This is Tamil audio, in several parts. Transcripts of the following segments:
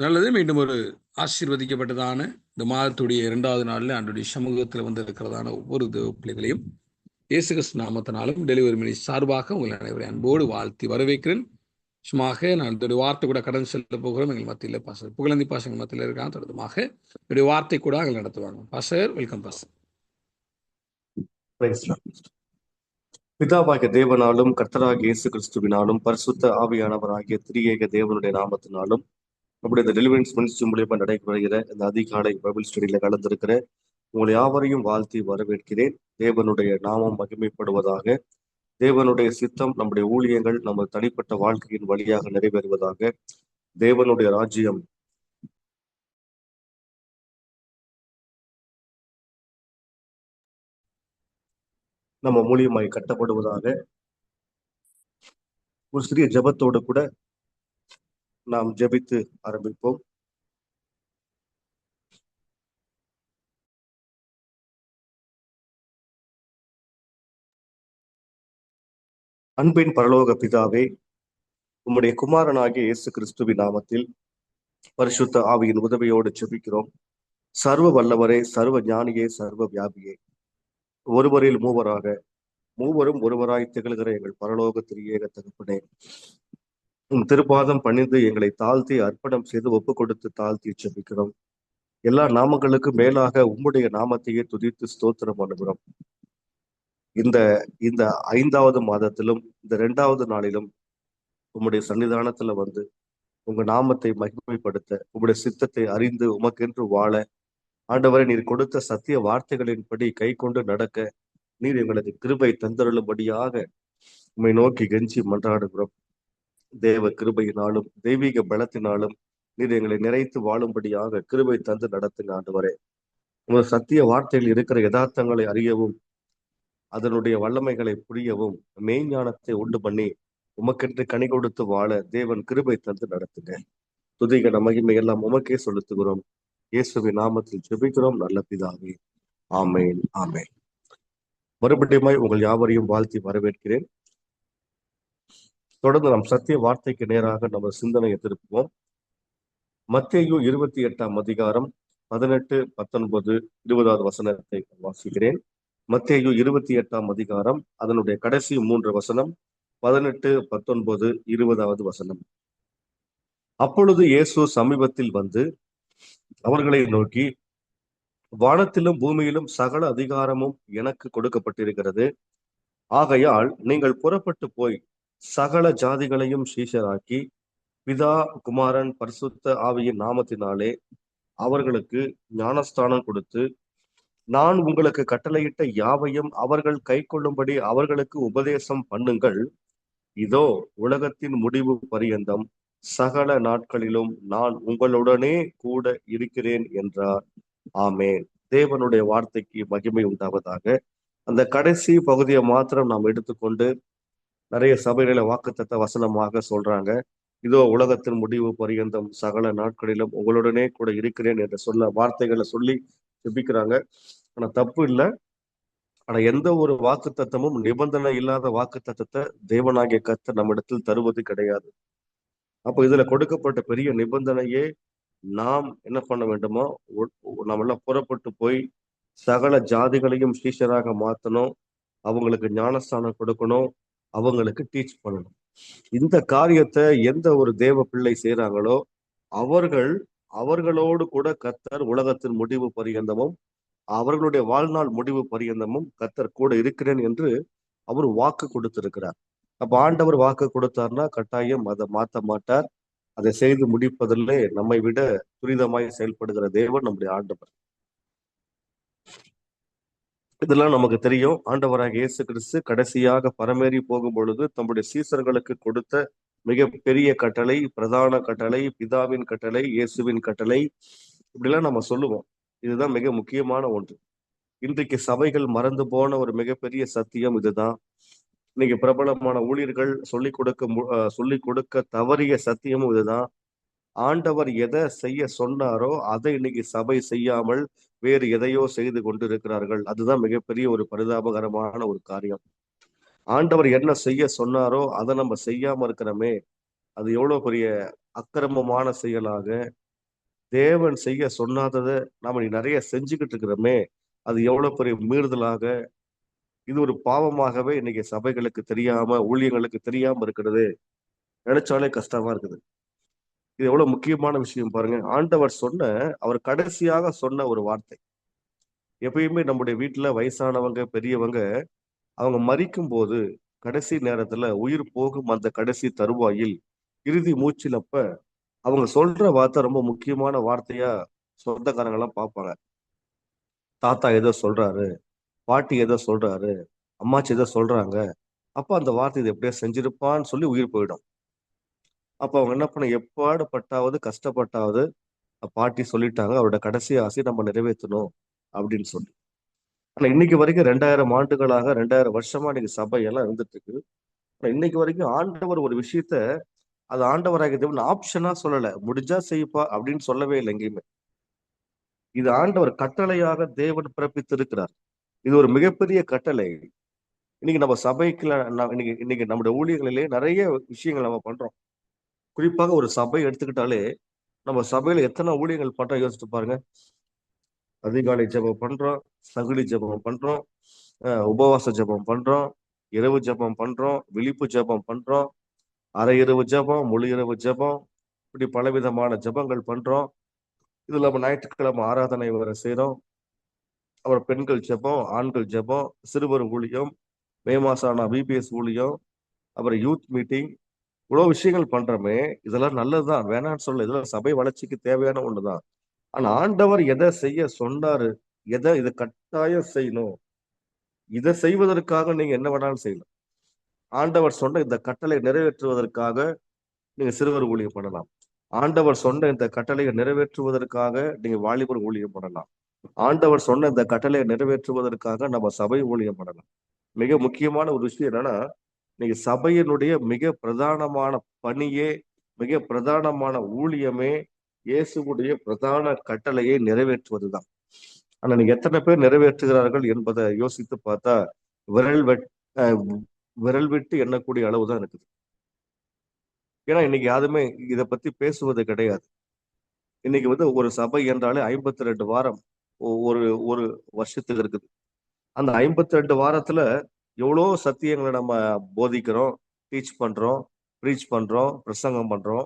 நல்லது. மீண்டும் ஒரு ஆசீர்வதிக்கப்பட்டதான இந்த மாதத்துடைய 2வது நாளில் ஆண்டுடைய சமூகத்தில் வந்து இருக்கிறதான ஒவ்வொரு தேவ பிள்ளைகளையும் இயேசு கிறிஸ்து நாமத்தினாலும் டெலிவரி மினி சார்பாக உங்கள் அனைவரை அன்போடு வாழ்த்தி வரவேற்கிறேன். சும்மாக நான் இதோடைய வார்த்தை கூட கடன் செல்ல போகிறோம். எங்கள் மத்தியில் பாசர் புகழந்தி பாசங்கள் மத்தியில் இருக்காங்க. தொடர்ந்துமாக என்னுடைய வார்த்தை கூட அங்கே நடத்துவாங்க. Pastor, welcome pastor. பிதாவாகிய தேவனாலும் கர்த்தராகிய இயேசு கிறிஸ்துவினாலும் பரிசுத்த ஆவியானவர் ஆகிய திரியேக தேவனுடைய நாமத்தினாலும் நம்முடைய இந்த டெலிவரன்ஸ் மினிஸ்ட்ரி மூலியமா நடைபெறுகிற இந்த அதிகாலை பைபிள் ஸ்டடியில கலந்திருக்கிற உங்களை யாவரையும் வாழ்த்தி வரவேற்கிறேன். தேவனுடைய நாமம் மகிமைப்படுவதாக. தேவனுடைய சித்தம் நம்முடைய ஊழியங்கள் நம்ம தனிப்பட்ட வாழ்க்கையின் வழியாக நிறைவேறுவதாக. தேவனுடைய ராஜ்யம் நம்ம மூலியமாய் கட்டப்படுவதாக. ஒரு சிறிய ஜெபத்தோடு கூட நாம் ஜெபித்து ஆரம்பிப்போம். அன்பின் பரலோக பிதாவே, உம்முடைய குமாரனாகிய இயேசு கிறிஸ்துவின் நாமத்தில் பரிசுத்த ஆவியின் உதவியோடு ஜெபிக்கிறோம். சர்வ வல்லவரே, சர்வ ஞானியே, சர்வ வியாபியே, ஒருவரில் மூவராக மூவரும் ஒருவராய் திகழ்கிற எங்கள் பரலோக திரியேக தகப்பனே, உம் திருப்பாதம் பணிந்து எங்களை தாழ்த்தி அர்ப்பணம் செய்து ஒப்பு கொடுத்து தாழ்த்தி ஜெபிக்கிறோம். எல்லா நாமங்களுக்கும் மேலாக உம்முடைய நாமத்தையே துதித்து ஸ்தோத்திரம் பண்ணுகிறோம். இந்த இந்த 5வது மாதத்திலும் இந்த 2வது நாளிலும் உம்முடைய சன்னிதானத்துல வந்து உங்க நாமத்தை மகிமைப்படுத்த, உங்களுடைய சித்தத்தை அறிந்து உமக்கென்று வாழ, ஆண்டவரை நீர் கொடுத்த சத்திய வார்த்தைகளின்படி கை கொண்டு நடக்க நீர் எங்களுக்கு கிருபை தந்தருளும்படியாக உம்மை நோக்கி கெஞ்சி மன்றாடுகிறோம். தேவ கிருபையினாலும் தெய்வீக பலத்தினாலும் நீர் எங்களை நிறைத்து வாழும்படியாக கிருபை தந்து நடத்துங்க ஆண்டவரே. உங்கள் சத்திய வார்த்தையில் இருக்கிற யதார்த்தங்களை அறியவும், அதனுடைய வல்லமைகளை புரியவும், மெய்ஞானத்தை உண்டு பண்ணி உமக்கென்று கனி கொடுத்து வாழ தேவன் கிருபை தந்து நடத்துங்க. துதிகன மகிமை எல்லாம் உமக்கே செலுத்துகிறோம். இயேசுவின் நாமத்தில் ஜெபிக்கிறோம் நல்ல பிதாவே, ஆமேன் ஆமேன். மறுபடியுமாய் உங்கள் யாவரையும் வாழ்த்தி வரவேற்கிறேன். தொடர்ந்து நாம் சத்திய வார்த்தைக்கு நேராக நம்ம சிந்தனையை திருப்புவோம். மத்தேயு 28ஆம் அதிகாரம் 18, 19, 20வது வசனத்தை வாசிக்கிறேன். மத்தேயு 28ஆம் அதிகாரம், அதனுடைய கடைசி 3 வசனம், 18, 19, 20வது வசனம். அப்பொழுது இயேசு சமீபத்தில் வந்து அவர்களை நோக்கி, வானத்திலும் பூமியிலும் சகல அதிகாரமும் எனக்கு கொடுக்கப்பட்டிருக்கிறது. ஆகையால் நீங்கள் புறப்பட்டு போய் சகல ஜாதிகளையும் சீஷராக்கி பிதா, குமாரன், பரிசுத்த ஆவியின் நாமத்தினாலே அவர்களுக்கு ஞானஸ்தானம் கொடுத்து, நான் உங்களுக்கு கட்டளையிட்ட யாவையும் அவர்கள் கை கொள்ளும்படி அவர்களுக்கு உபதேசம் பண்ணுங்கள். இதோ உலகத்தின் முடிவு பரியந்தம் சகல நாட்களிலும் நான் உங்களுடனே கூட இருக்கிறேன் என்றார். ஆமேன். தேவனுடைய வார்த்தைக்கு மகிமை உண்டாவதாக. அந்த கடைசி பகுதியை மாத்திரம் நாம் எடுத்துக்கொண்டு நிறைய சபைகளை வாக்குத்தத்த வசனமாக சொல்றாங்க. இதோ உலகத்தின் முடிவு பரியந்தம் சகல நாட்களிலும் உங்களுடனே கூட இருக்கிறேன் என்று சொல்ல வார்த்தைகளை சொல்லி ஜெபிக்கிறாங்க. ஆனா தப்பு இல்லை. ஆனா எந்த ஒரு வாக்குத்தத்தமும் நிபந்தனை இல்லாத வாக்குத்தத்தத்தை தேவனாகிய கர்த்தர் நம்மிடத்தில் தருவது கிடையாது. அப்போ இதுல கொடுக்கப்பட்ட பெரிய நிபந்தனையே, நாம் என்ன பண்ண வேண்டுமோ, நம்ம எல்லாம் புறப்பட்டு போய் சகல ஜாதிகளையும் சீஷராக மாத்தணும், அவங்களுக்கு ஞானஸ்தானம் கொடுக்கணும், அவங்களுக்கு டீச் பண்ணணும். இந்த காரியத்தை எந்த ஒரு தேவ பிள்ளை செய்யறாங்களோ அவர்களோடு கூட கர்த்தர் உலகத்தின் முடிவு பரியந்தமும் அவர்களுடைய வாழ்நாள் முடிவு பரியந்தமும் கர்த்தர் கூட இருக்கிறேன் என்று அவர் வாக்கு கொடுத்திருக்கிறார். அப்ப ஆண்டவர் வாக்கு கொடுத்தார்னா கட்டாயம் அதை மாற்ற மாட்டார். அதை செய்து முடிப்பதிலே நம்மை விட துரிதமாய் செயல்படுகிற தேவன் நம்முடைய ஆண்டவர். இதெல்லாம் நமக்கு தெரியும். ஆண்டவராக இயேசு கிறிஸ்து கடைசியாக பரமேறி போகும் பொழுது தம்முடைய சீசர்களுக்கு கொடுத்த மிக பெரிய கட்டளை, பிரதான கட்டளை, பிதாவின் கட்டளை, இயேசுவின் கட்டளை, இப்படிலாம் நம்ம சொல்லுவோம். இதுதான் மிக முக்கியமான ஒன்று. இன்றைக்கு சபைகள் மறந்து போன ஒரு மிகப்பெரிய சத்தியம் இதுதான். இன்னைக்கு பிரபலமான ஊழியர்கள் சொல்லிக் கொடுக்க தவறிய சத்தியமும் இதுதான். ஆண்டவர் எதை செய்ய சொன்னாரோ அதை இன்னைக்கு சபை செய்யாமல் வேறு எதையோ செய்து கொண்டிருக்கிறார்கள். அதுதான் மிகப்பெரிய ஒரு பரிதாபகரமான ஒரு காரியம். ஆண்டவர் என்ன செய்ய சொன்னாரோ அதை நம்ம செய்யாம இருக்கிறோமே, அது எவ்வளவு பெரிய அக்கிரமமான செயலாக, தேவன் செய்ய சொன்னாததை நாம நிறைய செஞ்சுக்கிட்டு இருக்கிறோமே, அது எவ்வளவு பெரிய மீறுதலாக, இது ஒரு பாவமாகவே இன்னைக்கு சபைகளுக்கு தெரியாம, ஊழியர்களுக்கு தெரியாம இருக்கிறது. நினைச்சாலே கஷ்டமா இருக்குது. இது எவ்வளவு முக்கியமான விஷயம் பாருங்க. ஆண்டவர் அவர் கடைசியாக சொன்ன ஒரு வார்த்தை. எப்பயுமே நம்முடைய வீட்டுல வயசானவங்க, பெரியவங்க, அவங்க மரிக்கும் போது கடைசி நேரத்துல உயிர் போகும் அந்த கடைசி தருவாயில் இறுதி மூச்சிலப்ப அவங்க சொல்ற வார்த்தை ரொம்ப முக்கியமான வார்த்தையா சொந்தக்காரங்க எல்லாம் பார்ப்பாங்க. தாத்தா ஏதோ சொல்றாரு, பாட்டி ஏதோ சொல்றாரு, அம்மாச்சி ஏதோ சொல்றாங்க, அப்ப அந்த வார்த்தை இதை எப்படியோ செஞ்சிருப்பான்னு சொல்லி உயிர் போயிடும். அப்ப அவங்க என்ன பண்ண, எப்பாடு பட்டாவது கஷ்டப்பட்டாவது பாட்டி சொல்லிட்டாங்க, அவரோட கடைசி ஆசையை நம்ம நிறைவேற்றணும் அப்படின்னு சொல்லி. ஆனா இன்னைக்கு வரைக்கும் 2000 ஆண்டுகளாக, 2000 வருஷமா இன்னைக்கு சபை எல்லாம் இருந்துட்டு இருக்கு. ஆனா இன்னைக்கு வரைக்கும் ஆண்டவர் ஒரு விஷயத்த, அது ஆண்டவராகிய தேவன் ஆப்ஷனா சொல்லல, முடிஞ்சா செய்ப்பா அப்படின்னு சொல்லவே இல்லை எங்கேயுமே. இது ஆண்டவர் கட்டளையாக தேவன் பிறப்பித்திருக்கிறார். இது ஒரு மிகப்பெரிய கட்டளை. இன்னைக்கு நம்ம சபைக்குள்ள இன்னைக்கு இன்னைக்கு நம்முடைய ஊழியர்களிலே நிறைய விஷயங்கள் நம்ம பண்றோம். குறிப்பாக ஒரு சபை எடுத்துக்கிட்டாலே, நம்ம சபையில எத்தனை ஊழியங்கள் பண்றோம் யோசிச்சு பாருங்க. அதிகாலை ஜெபம் பண்றோம், சகுடி ஜெபம் பண்றோம், உபவாச ஜெபம் பண்றோம், இரவு ஜெபம் பண்றோம், விழிப்பு ஜெபம் பண்றோம், அரை இரவு ஜெபம், முழு இரவு ஜெபம், இப்படி பலவிதமான ஜெபங்கள் பண்றோம். இதுல நம்ம ஞாயிற்றுக்கிழமை ஆராதனை வர செய்யறோம். அப்புறம் பெண்கள் ஜெபம், ஆண்கள் ஜெபம், சிறுவர் ஊழியம், மே மாசம் ஆனா பிபிஎஸ் ஊழியம், அப்புறம் யூத் மீட்டிங், இவ்வளவு விஷயங்கள் பண்றோமே. இதெல்லாம் நல்லதுதான், வேணான்னு சொல்ல, இதெல்லாம் சபை வளர்ச்சிக்கு தேவையான ஒண்ணுதான். ஆனா ஆண்டவர் எதை செய்ய சொன்னாரு, இதை கட்டாயம் செய்யணும், இதை செய்வதற்காக நீங்க என்ன வேணாலும் செய்யலாம். ஆண்டவர் சொன்ன இந்த கட்டளை நிறைவேற்றுவதற்காக நீங்க சிறுவர் ஊழியம் பண்ணலாம். ஆண்டவர் சொன்ன இந்த கட்டளையை நிறைவேற்றுவதற்காக நீங்க வாலிபர் ஊழியம் பண்ணலாம். ஆண்டவர் சொன்ன இந்த கட்டளையை நிறைவேற்றுவதற்காக நம்ம சபை ஊழியம் பண்ணலாம். மிக முக்கியமான ஒரு விஷயம் என்னன்னா, இன்னைக்கு சபையினுடைய மிக பிரதானமான பணியே, மிக பிரதானமான ஊழியமே இயேசுவுடைய பிரதான கட்டளையை நிறைவேற்றுவதுதான். ஆனா நீங்க எத்தனை பேர் நிறைவேற்றுகிறார்கள் என்பதை யோசித்து பார்த்தா விரல் வெட் அஹ் விரல் விட்டு எண்ணக்கூடிய அளவுதான் இருக்குது. ஏன்னா இன்னைக்கு யாருமே இதை பத்தி பேசுவது கிடையாது. இன்னைக்கு ஒரு சபை என்றாலே 52 வாரம் ஒரு ஒரு வருஷத்துக்கு இருக்குது. அந்த 52 வாரத்துல எவ்வளோ சத்தியங்களை நம்ம போதிக்கிறோம், டீச் பண்றோம், ப்ரீச் பண்றோம், பிரசங்கம் பண்றோம்.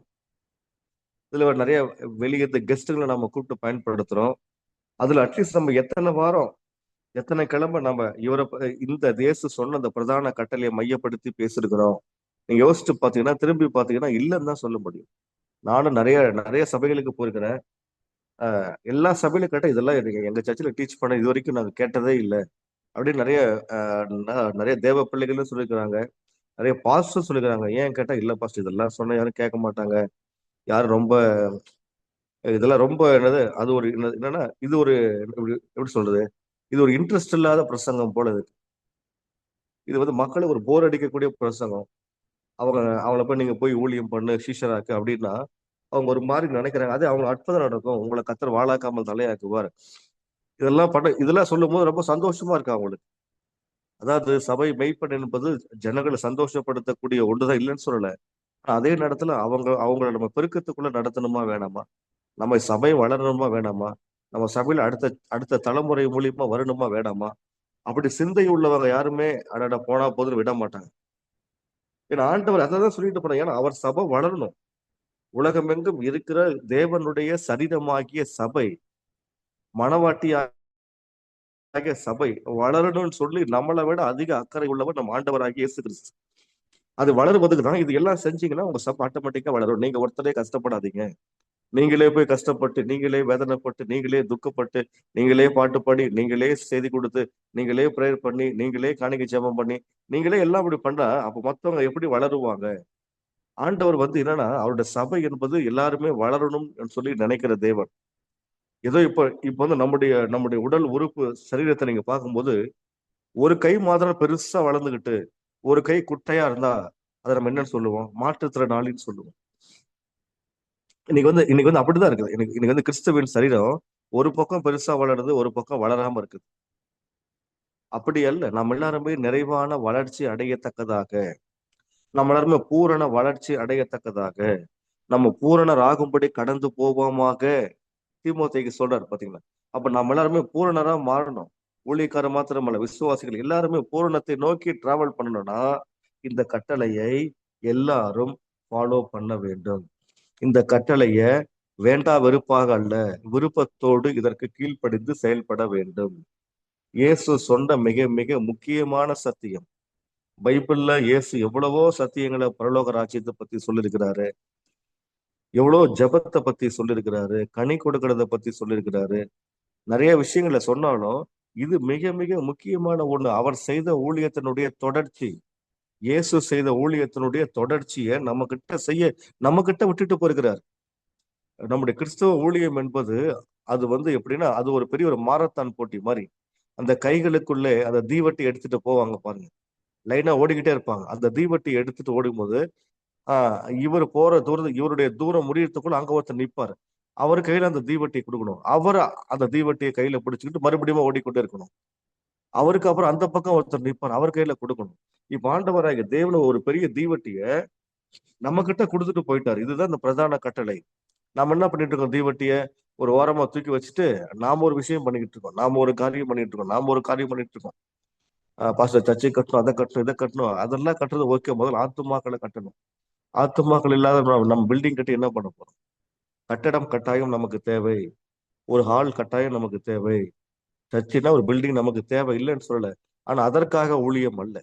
இதுல நிறைய வெளியிருந்து கெஸ்ட்டுகளை நம்ம கூப்பிட்டு பயன்படுத்துறோம். அதுல அட்லீஸ்ட் நம்ம எத்தனை வாரம், எத்தனை கிழமை நம்ம இந்த தேச சொன்ன அந்த பிரதான கட்டளையை மையப்படுத்தி பேசிருக்கிறோம். நீங்க யோசிச்சு பாத்தீங்கன்னா, திரும்பி பாத்தீங்கன்னா இல்லைன்னு தான் சொல்ல முடியும். நானும் நிறைய நிறைய சபைகளுக்கு போயிருக்கிறேன். எல்லா சபையிலும் கேட்டா இதெல்லாம் எங்க சர்ச்சில் டீச் பண்ண இது வரைக்கும் நாங்க கேட்டதே இல்லை அப்படின்னு நிறைய தேவ பிள்ளைகளும் சொல்லியிருக்கிறாங்க. நிறைய பாஸ்டர் சொல்லிக்கிறாங்க. ஏன் கேட்டா இல்ல பாஸ்டர், இதெல்லாம் சொன்ன யாரும் கேட்க மாட்டாங்க, யாரும் ரொம்ப இதெல்லாம் ரொம்ப என்னது, அது ஒரு என்னன்னா இது ஒரு எப்படி சொல்றது, இது ஒரு இன்ட்ரெஸ்ட் இல்லாத பிரசங்கம் போல இருக்கு. இது மக்களுக்கு ஒரு போர் அடிக்கக்கூடிய பிரசங்கம். அவங்கள போய் நீங்க போய் ஊழியம் பண்ணு, சீஷராக்கு அப்படின்னா அவங்க ஒரு மாதிரி நினைக்கிறாங்க. அது அவங்க அற்புதம் நடக்கும், உங்களை கத்தர் வாழாக்காமல் தலையாக்குவார், இதெல்லாம் சொல்லும் போது ரொம்ப சந்தோஷமா இருக்கு அவங்களுக்கு. அதாவது சபை மெய்ப்பன் என்பது ஜனங்களை சந்தோஷப்படுத்தக்கூடிய ஒன்றுதான், இல்லைன்னு சொல்லல. அதே நேரத்துல அவங்கள நம்ம பெருக்கத்துக்குள்ள நடத்தணுமா வேணாமா, நம்ம சபை வளரணுமா வேணாமா, நம்ம சபையில அடுத்த அடுத்த தலைமுறை மூலியமா வரணுமா வேணாமா, அப்படி சிந்தை உள்ளவங்க யாருமே அடட போனா போதும் விட மாட்டாங்க. ஏன்னா ஆண்டவர் அதான் சொல்லிட்டு போறாங்க. ஏன்னா அவர் சபை வளரணும். உலகமெங்கும் இருக்கிற தேவனுடைய சரீரமாகிய சபை, மனவாட்டியாகிய சபை வளரணும்னு சொல்லி நம்மளை விட அதிக அக்கறை உள்ளவர் நம்ம ஆண்டவராகிய இயேசு கிறிஸ்து. அது வளருவதுக்கு தான் இது எல்லாம் செஞ்சீங்கன்னா உங்க சபை ஆட்டோமேட்டிக்கா வளரும். நீங்க ஒருத்தரே கஷ்டப்படாதீங்க. நீங்களே போய் கஷ்டப்பட்டு, நீங்களே வேதனைப்பட்டு, நீங்களே துக்கப்பட்டு, நீங்களே பாட்டு பாடி, நீங்களே செய்தி கொடுத்து, நீங்களே ப்ரேயர் பண்ணி, நீங்களே காணிக்கை ஜெபம் பண்ணி, நீங்களே எல்லாம் இப்படி பண்ணா அப்ப மத்தவங்க எப்படி வளருவாங்க? ஆண்டவர் என்னன்னா அவருடைய சபை என்பது எல்லாருமே வளரணும் சொல்லி நினைக்கிற தேவன். ஏதோ இப்ப நம்முடைய நம்முடைய உடல் உறுப்பு சரீரத்தை நீங்க பார்க்கும்போது ஒரு கை மாத்திரம் பெருசா வளர்ந்துகிட்டு ஒரு கை குட்டையா இருந்தா அதை நம்ம என்னன்னு சொல்லுவோம்? மாற்றுத்திறனாளின்னு சொல்லுவோம். இன்னைக்கு அப்படிதான் இருக்குது. இன்னைக்கு கிறிஸ்துவின் சரீரம் ஒரு பக்கம் பெருசா வளருது, ஒரு பக்கம் வளராம இருக்குது. அப்படி அல்ல. நம்ம எல்லாருமே நிறைவான வளர்ச்சி அடையத்தக்கதாக, நம்ம எல்லாருமே பூரண வளர்ச்சி அடையத்தக்கதாக, நம்ம பூரணராகும்படி கடந்து போவோமாக தீமோத்தேயுக்கு சொல்றாரு பாத்தீங்களா. அப்ப நம்ம எல்லாருமே பூரணரா மாறணும். ஊழியக்காரர் மாத்திரமல்ல, விசுவாசிகள் எல்லாருமே பூரணத்தை நோக்கி டிராவல் பண்ணணும்னா இந்த கட்டளையை எல்லாரும் ஃபாலோ பண்ண வேண்டும். இந்த கட்டளைய வேண்டா வெறுப்பாக அல்ல, விருப்பத்தோடு இதற்கு கீழ்ப்படிந்து செயல்பட வேண்டும். இயேசு சொன்ன மிக மிக முக்கியமான சத்தியம். பைபிள்ல இயேசு எவ்வளவோ சத்தியங்களை பரலோக ராஜ்யத்தை பத்தி சொல்லியிருக்கிறாரு, எவ்வளவு ஜெபத்தை பத்தி சொல்லியிருக்கிறாரு, கனி கொடுக்கறத பத்தி சொல்லியிருக்கிறாரு. நிறைய விஷயங்களை சொன்னாலும் இது மிக மிக முக்கியமான ஒண்ணு. அவர் செய்த ஊழியத்தினுடைய தொடர்ச்சி, இயேசு செய்த ஊழியத்தினுடைய தொடர்ச்சியை நம்ம கிட்ட விட்டுட்டு போயிருக்கிறார். நம்முடைய கிறிஸ்தவ ஊழியம் என்பது அது எப்படின்னா, அது ஒரு பெரிய ஒரு மாரத்தான் போட்டி மாதிரி. அந்த கைகளுக்குள்ளே அந்த தீவட்டி எடுத்துட்டு போவாங்க பாருங்க, லைனா ஓடிக்கிட்டே இருப்பாங்க. அந்த தீவட்டி எடுத்துட்டு ஓடும்போது இவர் போற தூரத்துக்கு, இவருடைய தூரம் முடியறதுக்குள்ள அங்க ஒருத்தர் நிப்பாரு. அவர் கையில அந்த தீவட்டியை கொடுக்கணும். அவர் அந்த தீவட்டியை கையில பிடிச்சுக்கிட்டு மறுபடியும் ஓடிக்கொண்டே இருக்கணும். அவருக்கு அப்புறம் அந்த பக்கம் ஒருத்தர் நிப்பார், அவர் கையில கொடுக்கணும். இப்ப ஆண்டவராகிய தேவன் ஒரு பெரிய தீவட்டிய நம்ம கிட்ட கொடுத்துட்டு போயிட்டாரு. இதுதான் இந்த பிரதான கட்டளை. நாம என்ன பண்ணிட்டு இருக்கோம்? தீவட்டிய ஒரு ஓரமா தூக்கி வச்சுட்டு நாம ஒரு விஷயம் பண்ணிக்கிட்டு இருக்கோம், நாம ஒரு காரியம் பண்ணிட்டு இருக்கோம், நாம ஒரு காரியம் பண்ணிட்டு இருக்கோம். பாஸ்டர் சர்ச்சை கட்டணும், அதை கட்டணும், இதை கட்டணும். அதெல்லாம் கட்டுறது ஓகே, முதல்ல ஆத்துமாக்களை கட்டணும். ஆத்துமாக்கள் இல்லாத நம்ம பில்டிங் கட்டி என்ன பண்ண போறோம்? கட்டடம் கட்டாயம் நமக்கு தேவை, ஒரு ஹால் கட்டாயம் நமக்கு தேவை. சர்ச்சுனா ஒரு பில்டிங் நமக்கு தேவை இல்லைன்னு சொல்லல. ஆனா அதற்காக ஊழியம் அல்ல.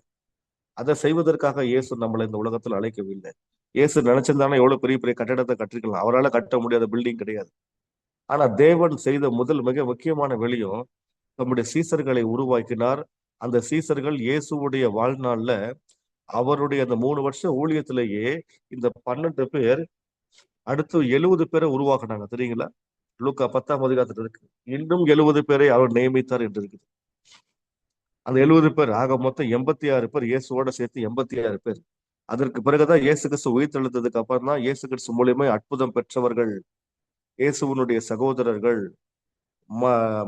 அதை செய்வதற்காக இயேசு நம்மளை இந்த உலகத்துல அழைக்கவில்லை. இயேசு நினைச்சிருந்தாலும் எவ்வளவு பெரிய பெரிய கட்டடத்தை கட்டிருக்கலாம், அவரால் கட்ட முடியாத பில்டிங் கிடையாது. ஆனா தேவன் செய்த முதல் மிக முக்கியமான வெளியும் நம்முடைய சீசர்களை உருவாக்கினார். அந்த சீசர்கள் இயேசுவுடைய வாழ்நாள்ல அவருடைய அந்த 3 வருஷ ஊழியத்திலேயே இந்த 12 பேர் அடுத்து 70 பேரை உருவாக்குனாங்க, தெரியுங்களா? லூக்கா 10ஆம் அதிகாரத்துல இருக்கு. இன்னும் 70 பேரை அவர் நியமித்தார் என்று இருக்குது. அந்த 70 பேர் ஆக மொத்தம் 86 பேர், இயேசுவோட சேர்த்து 86 பேர். அதற்கு பிறகுதான் இயேசு கிறிஸ்து உயிர்த்தெழுந்ததுக்கு அப்புறம் தான் இயேசு கிறிஸ்து மூலியமா அற்புதம் பெற்றவர்கள், இயேசுவனுடைய சகோதரர்கள்,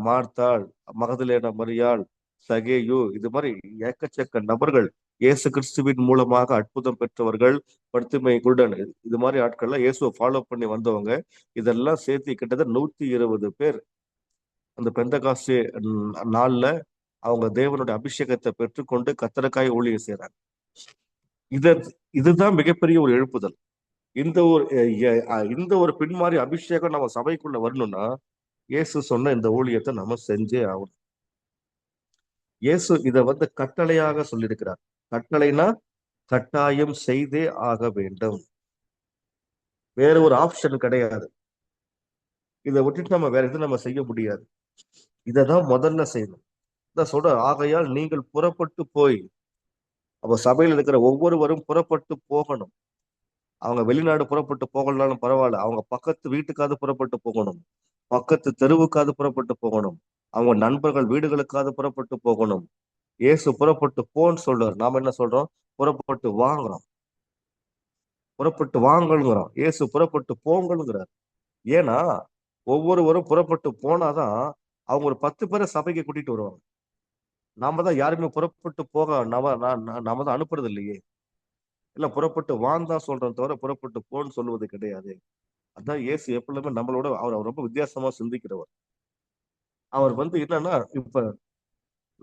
மார்த்தாள், மகதலேனா மரியாள், சகேயு, இது மாதிரி ஏக்கச்சக்க நபர்கள் இயேசு கிறிஸ்துவின் மூலமாக அற்புதம் பெற்றவர்கள், பர்த்திமை குருடன், இது மாதிரி ஆட்கள்லாம் இயேசுவை ஃபாலோ பண்ணி வந்தவங்க. இதெல்லாம் சேர்த்து கிட்டத்தட்ட 120 பேர் அந்த பெந்தகாஸ்தே நாள்ல அவங்க தேவனுடைய அபிஷேகத்தை பெற்றுக்கொண்டு கத்தருக்காய் ஊழியம் செய்றாங்க. இதுதான் மிகப்பெரிய ஒரு எழுப்புதல். இந்த ஒரு பின்மாறி அபிஷேகம் நம்ம சபைக்குள்ள வரணும்னா இயேசு சொன்ன இந்த ஊழியத்தை நம்ம செஞ்சே ஆகணும். இயேசு இதை கட்டளையாக சொல்லியிருக்கிறார். கட்டளைனா கட்டாயம் செய்தே ஆக வேண்டும், வேற ஒரு ஆப்ஷன் கிடையாது. இதை விட்டுட்டு நம்ம வேற எதுவும் நம்ம செய்ய முடியாது. இதைதான் முதல்ல செய்யணும். இதான் சொல்ற, ஆகையால் நீங்கள் புறப்பட்டு போய். அப்ப சபையில் இருக்கிற ஒவ்வொருவரும் புறப்பட்டு போகணும். அவங்க வெளிநாடு புறப்பட்டு போகலனாலும் பரவாயில்ல, அவங்க பக்கத்து வீட்டுக்காவது புறப்பட்டு போகணும், பக்கத்து தெருவுக்காவது புறப்பட்டு போகணும், அவங்க நண்பர்கள் வீடுகளுக்காவது புறப்பட்டு போகணும். இயேசு புறப்பட்டு போன்னு சொல்றாரு, நாம என்ன சொல்றோம்? புறப்பட்டு வாங்குறோம், புறப்பட்டு வாங்கலுங்கிறோம். இயேசு புறப்பட்டு போங்கள்ங்கிறார். ஏன்னா ஒவ்வொருவரும் புறப்பட்டு போனாதான் அவங்க ஒரு 10 பேரை சபைக்கு கூட்டிட்டு வருவாங்க. நாம தான் யாருமே புறப்பட்டு போக நாம தான் அனுப்புறது இல்லையே. இல்ல, புறப்பட்டு வான்னு தான் சொல்றோம் தவிர புறப்பட்டு போன்னு சொல்லுவது கிடையாது. அதான் இயேசு எப்பவுமே நம்மளோட அவர் ரொம்ப வித்தியாசமா சிந்திக்கிறவர். அவர் என்னன்னா, இப்ப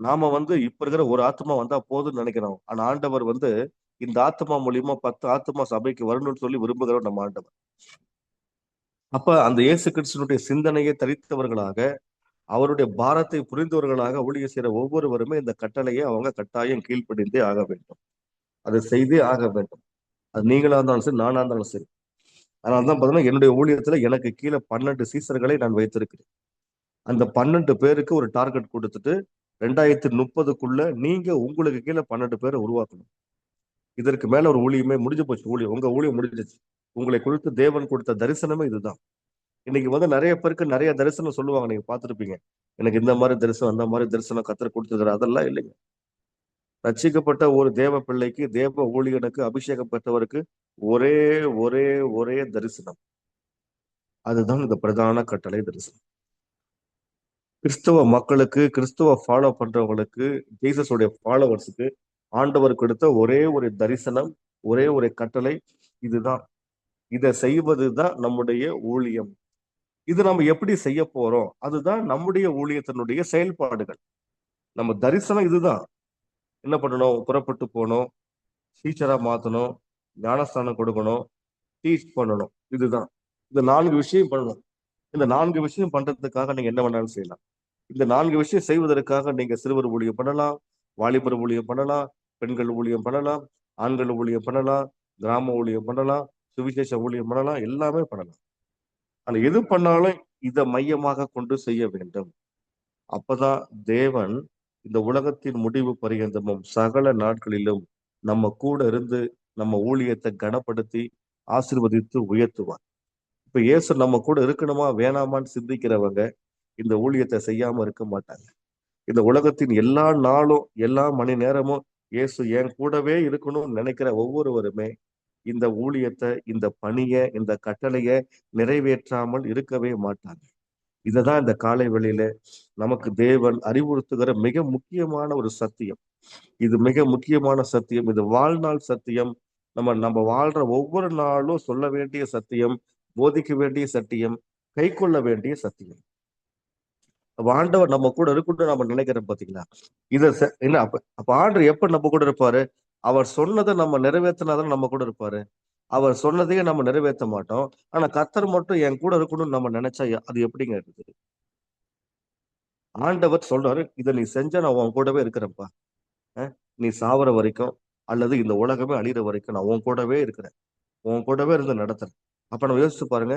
நாம இப்ப இருக்கிற ஒரு ஆத்மா வந்தா போதும்னு நினைக்கிறோம். ஆனா ஆண்டவர் இந்த ஆத்மா மூலியமா 10 ஆத்மா சபைக்கு வரணும்னு சொல்லி விரும்புகிறவர் நம்ம ஆண்டவர். அப்ப அந்த இயேசு கிறிஸ்துனுடைய சிந்தனையை தரித்தவர்களாக, அவருடைய பாரத்தை புரிந்தவர்களாக ஊழிய செய்யற ஒவ்வொருவருமே இந்த கட்டளையை அவங்க கட்டாயம் கீழ்ப்படிந்தே ஆக வேண்டும், அதை செய்தே ஆக வேண்டும். அது நீங்களா இருந்தாலும் சரி, நானா இருந்தாலும் சரி. அதனால்தான் பாத்தீங்கன்னா, என்னுடைய ஊழியத்துல எனக்கு கீழே 12 சீசர்களை நான் வைத்திருக்கிறேன். அந்த 12 பேருக்கு ஒரு டார்கெட் கொடுத்துட்டு 2030க்குள்ள நீங்க உங்களுக்கு கீழே 12 பேரை உருவாக்கணும். இதற்கு மேல ஒரு ஊழியமே முடிஞ்சு போச்சு. உங்க ஊழியம் முடிஞ்சிச்சு. உங்களை குறித்து தேவன் கொடுத்த தரிசனமே இதுதான். இன்னைக்கு நிறைய பேருக்கு நிறைய தரிசனம் சொல்லுவாங்க, நீங்க பார்த்திருப்பீங்க. எனக்கு இந்த மாதிரி தரிசனம், அந்த மாதிரி தரிசனம் கர்த்தர் கொடுத்துருக்காரு. அதெல்லாம் இல்லைங்க. ரட்சிக்கப்பட்ட ஒரு தேவ பிள்ளைக்கு, தேவ ஊழியனுக்கு, அபிஷேகம் பெற்றவருக்கு ஒரே ஒரே ஒரே தரிசனம். அதுதான் இந்த பிரதான கட்டளை தரிசனம். கிறிஸ்தவ மக்களுக்கு, கிறிஸ்துவ ஃபாலோ பண்றவங்களுக்கு, ஜீசஸுடைய ஃபாலோவர்ஸுக்கு ஆண்டவர் கொடுத்த ஒரே ஒரு தரிசனம், ஒரே ஒரு கட்டளை இதுதான். இதை செய்வதுதான் நம்முடைய ஊழியம். இது நம்ம எப்படி செய்ய போறோம்? அதுதான் நம்முடைய ஊழியத்தினுடைய செயல்பாடுகள். நம்ம தரிசனம் இதுதான். என்ன பண்ணணும்? புறப்பட்டு போகணும், டீச்சரா மாத்தணும், ஞானஸ்தானம் கொடுக்கணும், டீச் பண்ணணும். இதுதான். இந்த 4 விஷயம் பண்ணணும். இந்த 4 விஷயம் பண்றதுக்காக நீங்க என்ன வேணாலும் செய்யலாம். இந்த 4 விஷயம் செய்வதற்காக நீங்க சிறுவர் ஊழியம் பண்ணலாம், வாலிபர் ஊழியம் பண்ணலாம், பெண்கள் ஊழியம் பண்ணலாம், ஆண்கள் ஊழியம் பண்ணலாம், கிராம ஊழியம் பண்ணலாம், சுவிசேஷ ஊழியம் பண்ணலாம், எல்லாமே பண்ணலாம். ஆனா எது பண்ணாலும் இதை மையமாக கொண்டு செய்ய வேண்டும். அப்பதான் தேவன் இந்த உலகத்தின் முடிவு பரியந்தமும் சகல நாட்களிலும் நம்ம கூட இருந்து நம்ம ஊழியத்தை கனப்படுத்தி ஆசீர்வதித்து உயர்த்துவார். இப்ப இயேசு நம்ம கூட இருக்கணுமா வேணாமான்னு சிந்திக்கிறவங்க இந்த ஊழியத்தை செய்யாம இருக்க மாட்டாங்க. இந்த உலகத்தின் எல்லா நாளும் எல்லா மணி நேரமும் இயேசு என் கூடவே இருக்கணும்னு நினைக்கிற ஒவ்வொருவருமே இந்த ஊழியத்தை, இந்த பணியை, இந்த கட்டளையை நிறைவேற்றாமல் இருக்கவே மாட்டாங்க. இததான் இந்த காலை வேளையில நமக்கு தேவன் அறிவுறுத்துகிற மிக முக்கியமான ஒரு சத்தியம். இது மிக முக்கியமான சத்தியம். இது வாழ்நாள் சத்தியம். நம்ம வாழ்ற ஒவ்வொரு நாளும் சொல்ல வேண்டிய சத்தியம், போதிக்க வேண்டிய சத்தியம், கை கொள்ள வேண்டிய சத்தியம். ஆண்டவர் நம்ம கூட இருக்கணும்னு நம்ம நினைக்கிறோம் பாத்தீங்களா? என்ன அப்ப ஆண்டவர் எப்ப நம்ம கூட இருப்பாரு? அவர் சொன்னதை நம்ம நிறைவேற்றினாதான் நம்ம கூட இருப்பாரு. அவர் சொன்னதையே நம்ம நிறைவேற்ற மாட்டோம். ஆனா கர்த்தர் மட்டும் என் கூட இருக்கணும்னு நம்ம நினைச்சா அது எப்படிங்க இருக்குது? ஆண்டவர் சொல்றாரு, இதை நீ செஞ்சா நான் உன் கூடவே இருக்கிறேன்ப்பா. நீ சாவர வரைக்கும் அல்லது இந்த உலகமே அழியிற வரைக்கும் நான் உன் கூடவே இருக்கிறேன். உன் கூடவே இருந்து நடத்துறேன். அப்ப நம்ம யோசிச்சு பாருங்க,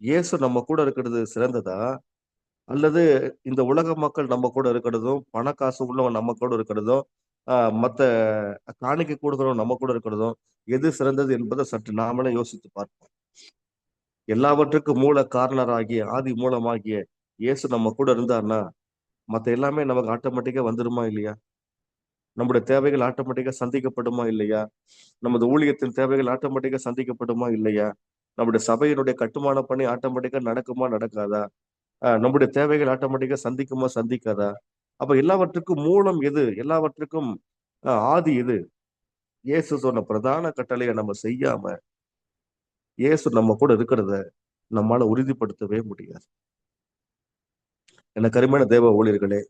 இயேசு நம்ம கூட இருக்கிறது சிறந்ததா? அல்லது இந்த உலக மக்கள் நம்ம கூட இருக்கிறதும், பணக்காசு உள்ளவன் நம்ம கூட இருக்கிறதும், மத்த காணிக்கை கொடுக்கிறவன் நம்ம கூட இருக்கிறதும் எது சிறந்தது என்பதை சற்று நாமளே யோசித்து பார்ப்போம். எல்லாவற்றுக்கும் மூல காரணராகிய ஆதி மூலமாகிய இயேசு நம்ம கூட இருந்தார்னா மத்த எல்லாமே நமக்கு ஆட்டோமேட்டிக்கா வந்துருமா இல்லையா? நம்முடைய தேவைகள் ஆட்டோமேட்டிக்கா சந்திக்கப்படுமா இல்லையா? நமது ஊழியத்தின் தேவைகள் ஆட்டோமேட்டிக்கா சந்திக்கப்படுமா இல்லையா? நம்முடைய சபையினுடைய கட்டுமான பணி ஆட்டோமேட்டிக்கா நடக்குமா நடக்காதா? நம்முடைய தேவைகள் ஆட்டோமேட்டிக்கா சந்திக்குமா சந்திக்காதா? அப்ப எல்லாவற்றுக்கும் மூலம் எது? எல்லாவற்றுக்கும் ஆதி எது? இயேசு சொன்ன பிரதான கட்டளையை நம்ம செய்யாம இயேசு நம்ம கூட இருக்கிறத நம்மால உறுதிப்படுத்தவே முடியாது. எனக்கு அருமையான தேவ ஊழியர்களே,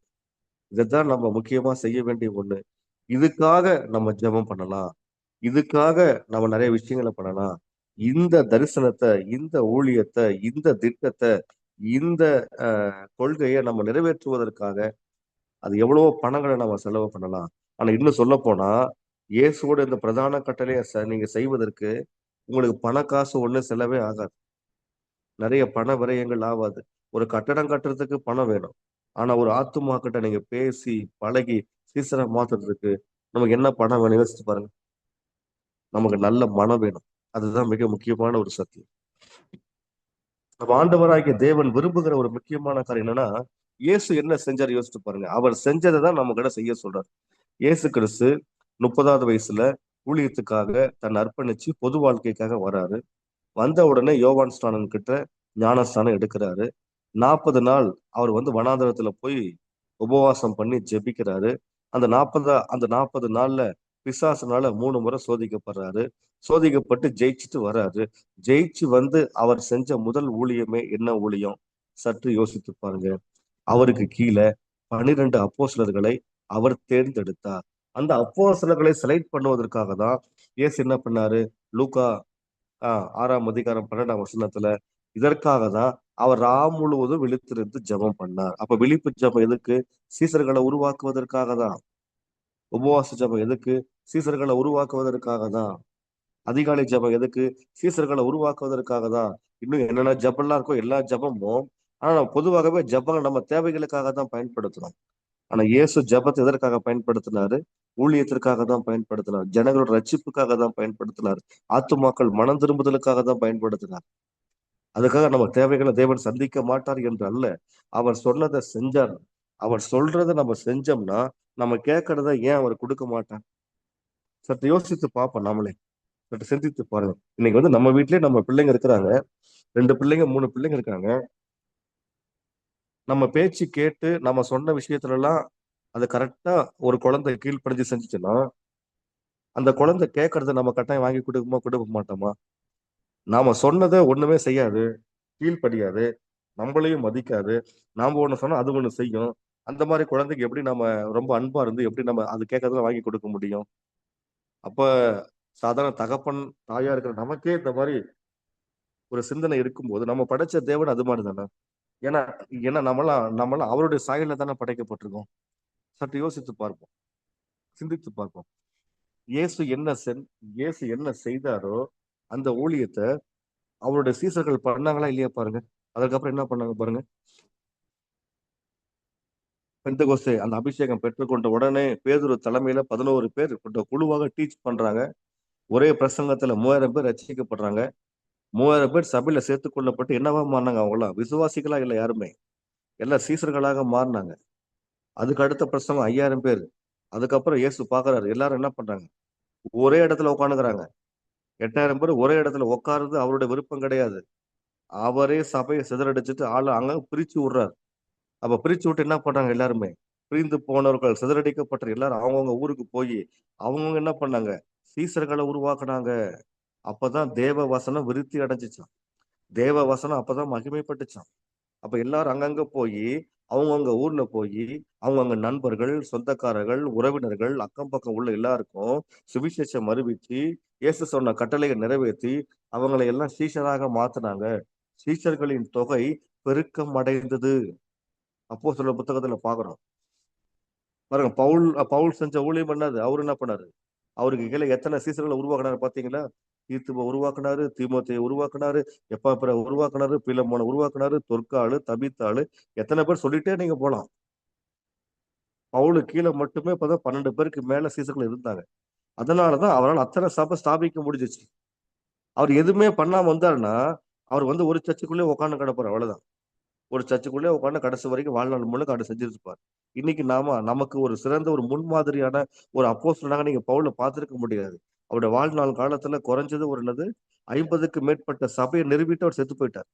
இதைத்தான் நம்ம முக்கியமா செய்ய வேண்டிய ஒண்ணு. இதுக்காக நம்ம ஜெபம் பண்ணலாம். இதுக்காக நம்ம நிறைய விஷயங்களை பண்ணலாம். இந்த தரிசனத்தை, இந்த ஊழியத்தை, இந்த திட்டத்தை, இந்த கொள்கையை நம்ம நிறைவேற்றுவதற்காக அது எவ்வளவோ பணங்களை நம்ம செலவு பண்ணலாம். ஆனா இன்னும் சொல்ல போனா இயேசுவோட இந்த பிரதான கட்டளையை நீங்க செய்வதற்கு உங்களுக்கு பண காசு ஒண்ணு செலவே ஆகாது. நிறைய பண விரயங்கள் ஆகாது. ஒரு கட்டடம் கட்டுறதுக்கு பணம் வேணும். ஆனா ஒரு ஆத்துமா கிட்ட நீங்க பேசி பழகி சீசனை மாத்துறதுக்கு நமக்கு என்ன பணம் வேணும் யோசிச்சு பாருங்க. நமக்கு நல்ல மனம் வேணும். அதுதான் மிக முக்கியமான ஒரு சத்தியம். நம்ம ஆண்டவராகிய தேவன் விரும்புகிற ஒரு முக்கியமான காரியம் என்னன்னா, இயேசு என்ன செஞ்சாரு யோசிச்சு பாருங்க. அவர் செஞ்சதை தான் நம்ம கிட்ட செய்ய சொல்றாரு. இயேசு கிறிஸ்து 30வது வயசுல ஊழியத்துக்காக தன்னை அர்ப்பணிச்சு பொது வாழ்க்கைக்காக வராரு. வந்த உடனே யோவான் ஸ்நானன் கிட்ட ஞானஸ்தானம் எடுக்கிறாரு. 40 நாள் அவர் வனாந்தரத்துல போய் உபவாசம் பண்ணி ஜெபிக்கிறாரு. அந்த 40 நாள்ல பிசாசுனால 3 முறை சோதிக்கப்படுறாரு. சோதிக்கப்பட்டு ஜெயிச்சுட்டு வர்றாரு. ஜெயிச்சு அவர் செஞ்ச முதல் ஊழியமே என்ன ஊழியம்? சற்று யோசித்து பாருங்க. அவருக்கு கீழே 12 அப்போஸ்தலர்களை அவர் தேர்ந்தெடுத்தார். அந்த அப்போஸ்தலர்களை செலக்ட் பண்ணுவதற்காக தான் இயேசு என்ன பண்ணாரு? லூக்கா 6ஆம் அதிகாரம் 12ஆம் வசனத்துல இதற்காக தான் அவர் முழுவதும் விழித்திருந்து ஜெபம் பண்ணார். அப்ப விழிப்பு ஜெபம் எதுக்கு? சீசர்களை உருவாக்குவதற்காக தான். உபவாச ஜெபம் எதுக்கு? சீசர்களை உருவாக்குவதற்காக தான். அதிகாலை ஜெபம் எதுக்கு? சீசர்களை உருவாக்குவதற்காக தான். இன்னும் என்னென்ன ஜெபம்லாம் இருக்கோ எல்லா ஜெபமும், ஆனா பொதுவாகவே ஜெபம் நம்ம தேவைகளுக்காக தான் பயன்படுத்துறோம். ஆனா இயேசு ஜெபத்தை எதற்காக பயன்படுத்தினாரு? ஊழியத்திற்காக தான் பயன்படுத்தினார். ஜனங்களோட ரட்சிப்புக்காக தான் பயன்படுத்தினார். ஆத்துமாக்கள் மனம் திரும்புதலுக்காக தான் பயன்படுத்தினார். அதுக்காக நம்ம தேவைகளை தேவன் சந்திக்க மாட்டார் என்று அல்ல. அவர் சொன்னதை செஞ்சார். அவர் சொல்றதை நம்ம செஞ்சோம்னா நம்ம கேட்கறத ஏன் அவர் கொடுக்க மாட்டார்? சற்று யோசித்து பார்ப்போம் நாமளே. சற்று சிந்தித்து பாருங்க. இன்னைக்கு நம்ம வீட்லயே நம்ம பிள்ளைங்க இருக்கிறாங்க. 2 பிள்ளைங்க 3 பிள்ளைங்க இருக்காங்க. நம்ம பேச்சு கேட்டு நம்ம சொன்ன விஷயத்துல எல்லாம் அது கரெக்டா ஒரு குழந்தை கீழ்ப்படிஞ்சு செஞ்சுச்சுன்னா அந்த குழந்தை கேட்கறத நம்ம கட்டாயம் வாங்கி கொடுக்க மாட்டோமா? நாம சொன்னதை ஒண்ணுமே செய்யாது, கீழ்ப்படியாது. நம்மளையும் மதிக்காது. நாம ஒண்ணு சொன்னா அது ஒண்ணு செய்யும். அந்த மாதிரி குழந்தைக்கு எப்படி நம்ம ரொம்ப அன்பா இருந்து எப்படி நம்ம அது கேட்கறதெல்லாம் வாங்கி கொடுக்க முடியும்? அப்ப சாதாரண தகப்பன், தாயா இருக்கிற நமக்கே இந்த மாதிரி ஒரு சிந்தனை இருக்கும்போது, நம்ம படைச்ச தேவன் அது மாதிரி தானே. ஏன்னா ஏன்னா நம்மளாம் அவருடைய சாயல்ல தானே படைக்கப்பட்டிருக்கோம். சற்று யோசித்து பார்ப்போம், சிந்தித்து பார்ப்போம். இயேசு என்ன இயேசு என்ன செய்தாரோ அந்த ஊழியத்தை அவருடைய சீசர்கள் பண்ணாங்களா இல்லையா பாருங்க. அதுக்கப்புறம் என்ன பண்ணாங்க பாருங்க. பெந்தெகோஸ்தே அந்த அபிஷேகம் பெற்றுக்கொண்ட உடனே பேதுரு தலைமையில 11 பேர் கொண்ட குழுவாக டீச் பண்றாங்க. ஒரே பிரசங்கத்துல 3000 பேர் ரட்சிக்கப்படுறாங்க. 3000 பேர் சபையில சேர்த்துக் கொள்ளப்பட்டு என்னவா மாறினாங்க? அவங்க எல்லாம் விசுவாசிகளா இல்ல, யாருமே எல்லாம் சீசர்களாக மாறினாங்க. அதுக்கு அடுத்த பிரசங்கம் 5000 பேர். அதுக்கப்புறம் இயேசு பாக்குறாரு, எல்லாரும் என்ன பண்றாங்க? ஒரே இடத்துல உட்காந்துக்கிறாங்க. 8000 பேர் ஒரே இடத்துல உட்காருறது அவருடைய விருப்பம் கிடையாது. அவரே சபையை சிதறடிச்சிட்டு ஆள அங்க பிரிச்சு விடுறாரு. அப்ப பிரிச்சு விட்டு என்ன பண்றாங்க? எல்லாருமே பிரிந்து போனவர்கள், சிதறடிக்கப்பட்ட எல்லாரும் அவங்கவுங்க ஊருக்கு போய் அவங்கவுங்க என்ன பண்ணாங்க? சீசர்களை உருவாக்குனாங்க. அப்பதான் தேவ வசனம் விருத்தி அடைஞ்சிச்சாம். தேவ வசனம் அப்பதான் மகிமைப்பட்டுச்சாம். அப்ப எல்லாரும் அங்கங்க போய் அவங்கவுங்க ஊர்ல போய் அவங்கவுங்க நண்பர்கள், சொந்தக்காரர்கள், உறவினர்கள், அக்கம் பக்கம் உள்ள எல்லாருக்கும் சுவிசேஷம் அறிவிச்சு இயேசு சொன்ன கட்டளையை நிறைவேற்றி அவங்களை எல்லாம் சீஷராக மாத்துனாங்க. சீஷர்களின் தொகை பெருக்கம் அடைந்தது. அப்போஸ்தலர் புத்தகத்துல பாக்குறோம். பாருங்க, பவுல் பவுல் செஞ்ச ஊழியம் என்னது? அவரு என்ன பண்ணாரு? அவருக்கு கீழே எத்தனை சீசர்களை உருவாக்குனாரு பாத்தீங்களா? தீத்துவ உருவாக்குனாரு, தீமோத்தேயை உருவாக்குனாரு, எப்பாப்பிர உருவாக்குனாரு, பிலமோனை உருவாக்குனாரு, தொற்காளு, தபித்தாளு, எத்தனை பேர் சொல்லிட்டே நீங்க போலாம். பவுலு கீழே மட்டுமே இப்பதான் 12 பேருக்கு மேல சீசர்கள் இருந்தாங்க. அதனாலதான் அவரால் அத்தனை சபை ஸ்தாபிக்க முடிஞ்சிச்சு. அவர் எதுவுமே பண்ணாம வந்தாருன்னா அவர் ஒரு சர்ச்சுக்குள்ளே உட்காந்து கிடப்பாரு, அவ்வளவுதான். ஒரு சர்ச்சுக்குள்ளே உட்காந்து கடைசி வரைக்கும் வாழ்நாள் முழுக்க அதை செஞ்சிருப்பார். இன்னைக்கு நமக்கு ஒரு சிறந்த ஒரு முன்மாதிரியான ஒரு அப்போஸ்தலனாக நீங்க பவுல பார்த்திருக்க முடியாது. அவருடைய வாழ்நாள் காலத்துல குறைஞ்சது ஒரு என்னது 50க்கு மேற்பட்ட சபையை நிறுவிட்டு அவர் செத்து போயிட்டார்.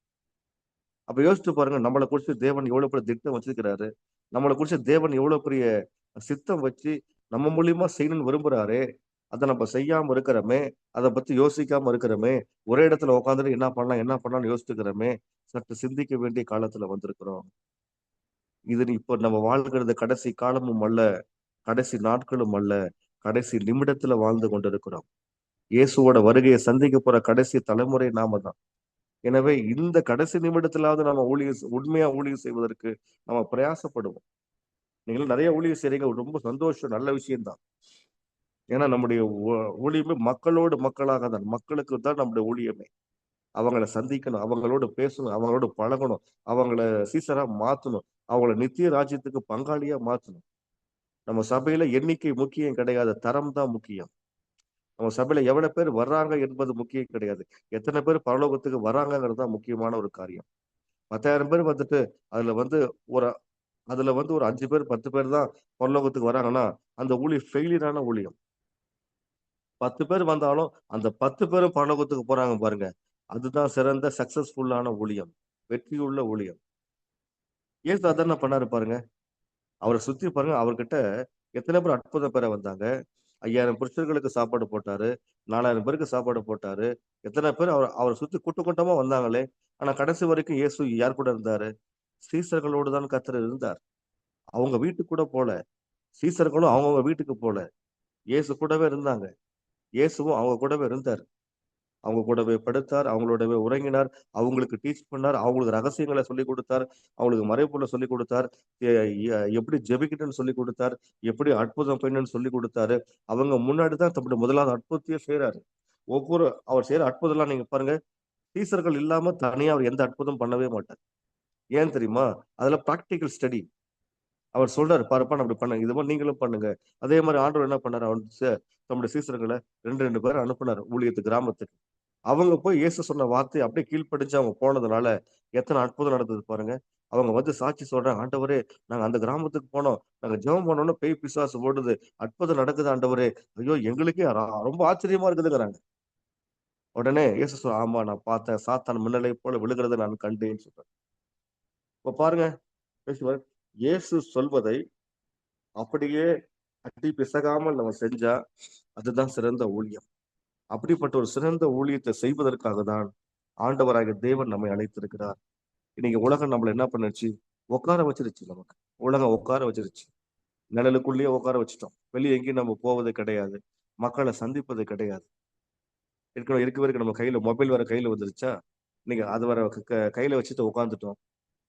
அப்ப யோசிச்சு பாருங்க, நம்மளை குறிச்சு தேவன் எவ்வளவு பெரிய திட்டம் வச்சிருக்கிறாரு. நம்மளை குறிச்சு தேவன் எவ்வளவு பெரிய சித்தம் வச்சு நம்ம மூலியமா செய்யணும்னு விரும்புறாரே. அதை நம்ம செய்யாம இருக்கிறோமே, அதை பத்தி யோசிக்காம இருக்கிறோமே, ஒரே இடத்துல உட்காந்துட்டு என்ன பண்ணலாம்னு யோசிச்சுக்கிறோமே. சற்று சிந்திக்க வேண்டிய காலத்துல வந்திருக்கிறோம். இது இப்ப நம்ம வாழ்கிறது கடைசி காலமும் அல்ல, கடைசி நாட்களும் அல்ல, கடைசி நிமிடத்துல வாழ்ந்து கொண்டிருக்கிறோம். இயேசுவோட வருகையை சந்திக்க போற கடைசி தலைமுறை நாம தான். எனவே இந்த கடைசி நிமிடத்திலாவது நம்ம உண்மையா ஊழியம் செய்வதற்கு நம்ம பிரயாசப்படுவோம். நீங்களும் நிறைய ஊழியம் செய்றீங்க, ரொம்ப சந்தோஷம், நல்ல விஷயம்தான். ஏன்னா நம்முடைய ஊழியமே மக்களோடு மக்களாக தான், மக்களுக்கு தான் நம்முடைய ஊழியமே. அவங்கள சந்திக்கணும், அவங்களோடு பேசணும், அவங்களோடு பழகணும், அவங்கள சீசரா மாத்தணும், அவங்கள நித்திய ராஜ்யத்துக்கு பங்காளியா மாத்தணும். நம்ம சபையில எண்ணிக்கை முக்கியம் கிடையாது, தரம் தான் முக்கியம். நம்ம சபையில எவ்வளவு பேர் வர்றாங்க என்பது முக்கியம் கிடையாது, எத்தனை பேர் பரலோகத்துக்கு வர்றாங்கிறது தான் முக்கியமான ஒரு காரியம். 10,000 பேர் வந்துட்டு அதுல ஒரு ஒரு 5 பேர் 10 பேர் தான் பரலோகத்துக்கு வராங்கன்னா அந்த ஊழியம் ஃபெயிலியரான ஊழியம். 10 பேர் வந்தாலும் அந்த 10 பேரும் பரலோகத்துக்கு போறாங்க பாருங்க, அதுதான் சிறந்த சக்சஸ்ஃபுல்லான ஊழியம், வெற்றியுள்ள ஊழியம். இயேசு அதான பண்ணாரு பாருங்க. அவரை சுத்தி பாருங்க, அவர்கிட்ட எத்தனை பேர் அற்புதம் பெற வந்தாங்க. 5000 புருஷர்களுக்கு சாப்பாடு போட்டாரு, 4000 பேருக்கு சாப்பாடு போட்டாரு. எத்தனை பேர் அவரை சுத்தி கூட்டம் கூட்டமா வந்தாங்களே. ஆனா கடைசி வரைக்கும் இயேசு யார் கூட இருந்தாரு? சீசர்களோடு தான் கர்த்தர் இருந்தார். அவங்க வீட்டுக்கு கூட போல, சீசர்களும் அவங்கவுங்க வீட்டுக்கு போல, இயேசு கூடவே இருந்தாங்க. இயேசுவும் அவங்க கூடவே இருந்தார். அவங்க கூடவே படுத்தார், அவங்களோடவே உறங்கினார், அவங்களுக்கு டீச் பண்ணார், அவங்களுக்கு ரகசியங்களை சொல்லிக் கொடுத்தார், அவங்களுக்கு மறைபொருளை சொல்லிக் கொடுத்தார், எப்படி ஜெபிக்கணும்னு சொல்லிக் கொடுத்தார், எப்படி அற்புதம் பண்ணணும்னு சொல்லிக் கொடுத்தாரு. அவங்க முன்னாடி தான் தன்னுடைய முதலாவது அற்புதத்தையே செய்யறாரு. அவர் செய்யற அற்புதம் எல்லாம் நீங்க பாருங்க, டீச்சர்கள் இல்லாம தனியா அவர் எந்த அற்புதம் பண்ணவே மாட்டார். ஏன் தெரியுமா? அதுல பிராக்டிகல் ஸ்டடி. அவர் சொல்றாரு, பாருப்பா நான் அப்படி பண்ண, இது மாதிரி நீங்களும் பண்ணுங்க. அதே மாதிரி ஆண்டவர் என்ன பண்ணாரு? தம்முடைய சீசர்களை 2 பேரை அனுப்புனாரு ஊழியத்து கிராமத்துக்கு. அவங்க போய் இயேசு சொன்ன வார்த்தையை அப்படியே கீழ்ப்படிஞ்சு அவங்க போனதுனால எத்தனை அற்புதம் நடந்தது பாருங்க. அவங்க சாட்சி சொல்றாங்க, ஆண்டவரே நாங்க அந்த கிராமத்துக்கு போனோம், நாங்க ஜெபம் பண்ணோம்னா பேய் பிசாசு ஓடுது, அற்புதம் நடக்குது ஆண்டவரே, ஐயோ எங்களுக்கே ரொம்ப ஆச்சரியமா இருக்குதுங்கிறாங்க. உடனே இயேசு ஆமா நான் பார்த்தேன், சாத்தான் மின்னலை போல விழுகிறத நான் கண்டேன்னு சொல்றேன். இப்ப பாருங்க, பேசுவார், இயேசு சொல்வதை அப்படியே அடி பிசகாமல் நம்ம செஞ்சா அதுதான் சிறந்த ஊழியம். அப்படிப்பட்ட ஒரு சிறந்த ஊழியத்தை செய்வதற்காக தான் ஆண்டவராகிய தேவன் நம்மை அழைத்திருக்கிறார். இன்னைக்கு உலகம் நம்மள என்ன பண்ணுச்சு? உட்கார வச்சிருச்சு. நமக்கு உலகம் உட்கார வச்சிருச்சு. நிழலுக்குள்ளேயே உட்கார வச்சுட்டோம். வெளியே எங்கேயும் நம்ம போவது கிடையாது. மக்களை சந்திப்பது கிடையாது. இருக்க நம்ம கையில மொபைல் வேற கையில வந்துருச்சா, நீங்க அது வர கையில வச்சுட்டு உட்காந்துட்டோம்.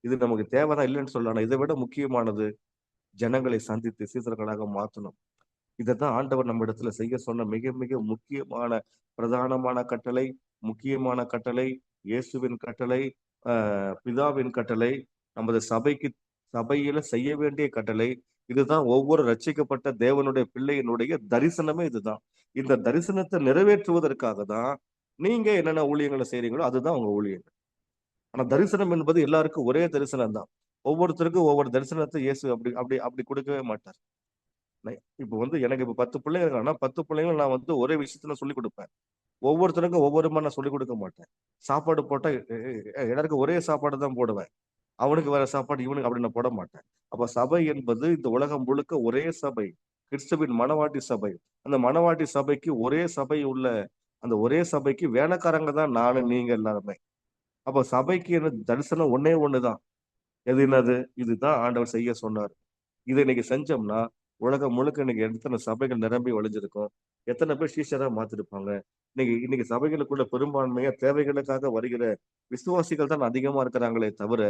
இது நமக்கு தேவைதான் இல்லைன்னு சொல்லலாம். ஆனா இதை விட முக்கியமானது ஜனங்களை சந்தித்து சீசர்களாக மாற்றணும். இதைத்தான் ஆண்டவர் நம்ம இடத்துல செய்ய சொன்ன மிக மிக முக்கியமான பிரதானமான கட்டளை, முக்கியமான கட்டளை, இயேசுவின் கட்டளை, பிதாவின் கட்டளை, நமது சபையில செய்ய வேண்டிய கட்டளை. இதுதான் ஒவ்வொரு ரட்சிக்கப்பட்ட தேவனுடைய பிள்ளையினுடைய தரிசனமே இதுதான். இந்த தரிசனத்தை நிறைவேற்றுவதற்காக தான் நீங்க என்னென்ன ஊழியங்களை செய்றீங்களோ அதுதான் உங்க ஊழியங்கள். ஆனா தரிசனம் என்பது எல்லாருக்கும் ஒரே தரிசனம் தான். ஒவ்வொருத்தருக்கும் ஒவ்வொரு தரிசனத்தை இயேசு அப்படி அப்படி அப்படி கொடுக்கவே மாட்டார். இப்ப எனக்கு இப்ப 10 பிள்ளைங்க இருக்காங்கன்னா 10 பிள்ளைங்களும் நான் ஒரே விஷயத்துல சொல்லிக் கொடுப்பேன். ஒவ்வொருத்தருக்கும் ஒவ்வொரு மாதிரி நான் சொல்லிக் கொடுக்க மாட்டேன். சாப்பாடு போட்டா எல்லாருக்கும் ஒரே சாப்பாடு தான் போடுவேன். அவனுக்கு வேற சாப்பாடு இவனுக்கு அப்படி நான் போட மாட்டேன். அப்ப சபை என்பது இந்த உலகம் முழுக்க ஒரே சபை. கிறிஸ்துவின் மணவாட்டி சபை. அந்த மணவாட்டி சபைக்கு ஒரே சபை உள்ள அந்த ஒரே சபைக்கு வேலைக்காரங்க தான் நானு நீங்க எல்லாருமே. அப்ப சபைக்கு என்ன தரிசனம் ஒன்னே ஒண்ணுதான். என்னது? இதுதான் ஆண்டவர் செய்ய சொன்னார். இதை இன்னைக்கு செஞ்சோம்னா உலகம் முழுக்க இன்னைக்கு எத்தனை சபைகள் நிரம்பி வழிஞ்சிருக்கும். எத்தனை பேர் சீஷரா மாத்திருப்பாங்க. இன்னைக்கு சபைகளுக்குள்ள பெரும்பான்மையா தேவைகளுக்காக வருகிற விசுவாசிகள் தான் அதிகமா இருக்கிறாங்களே தவிர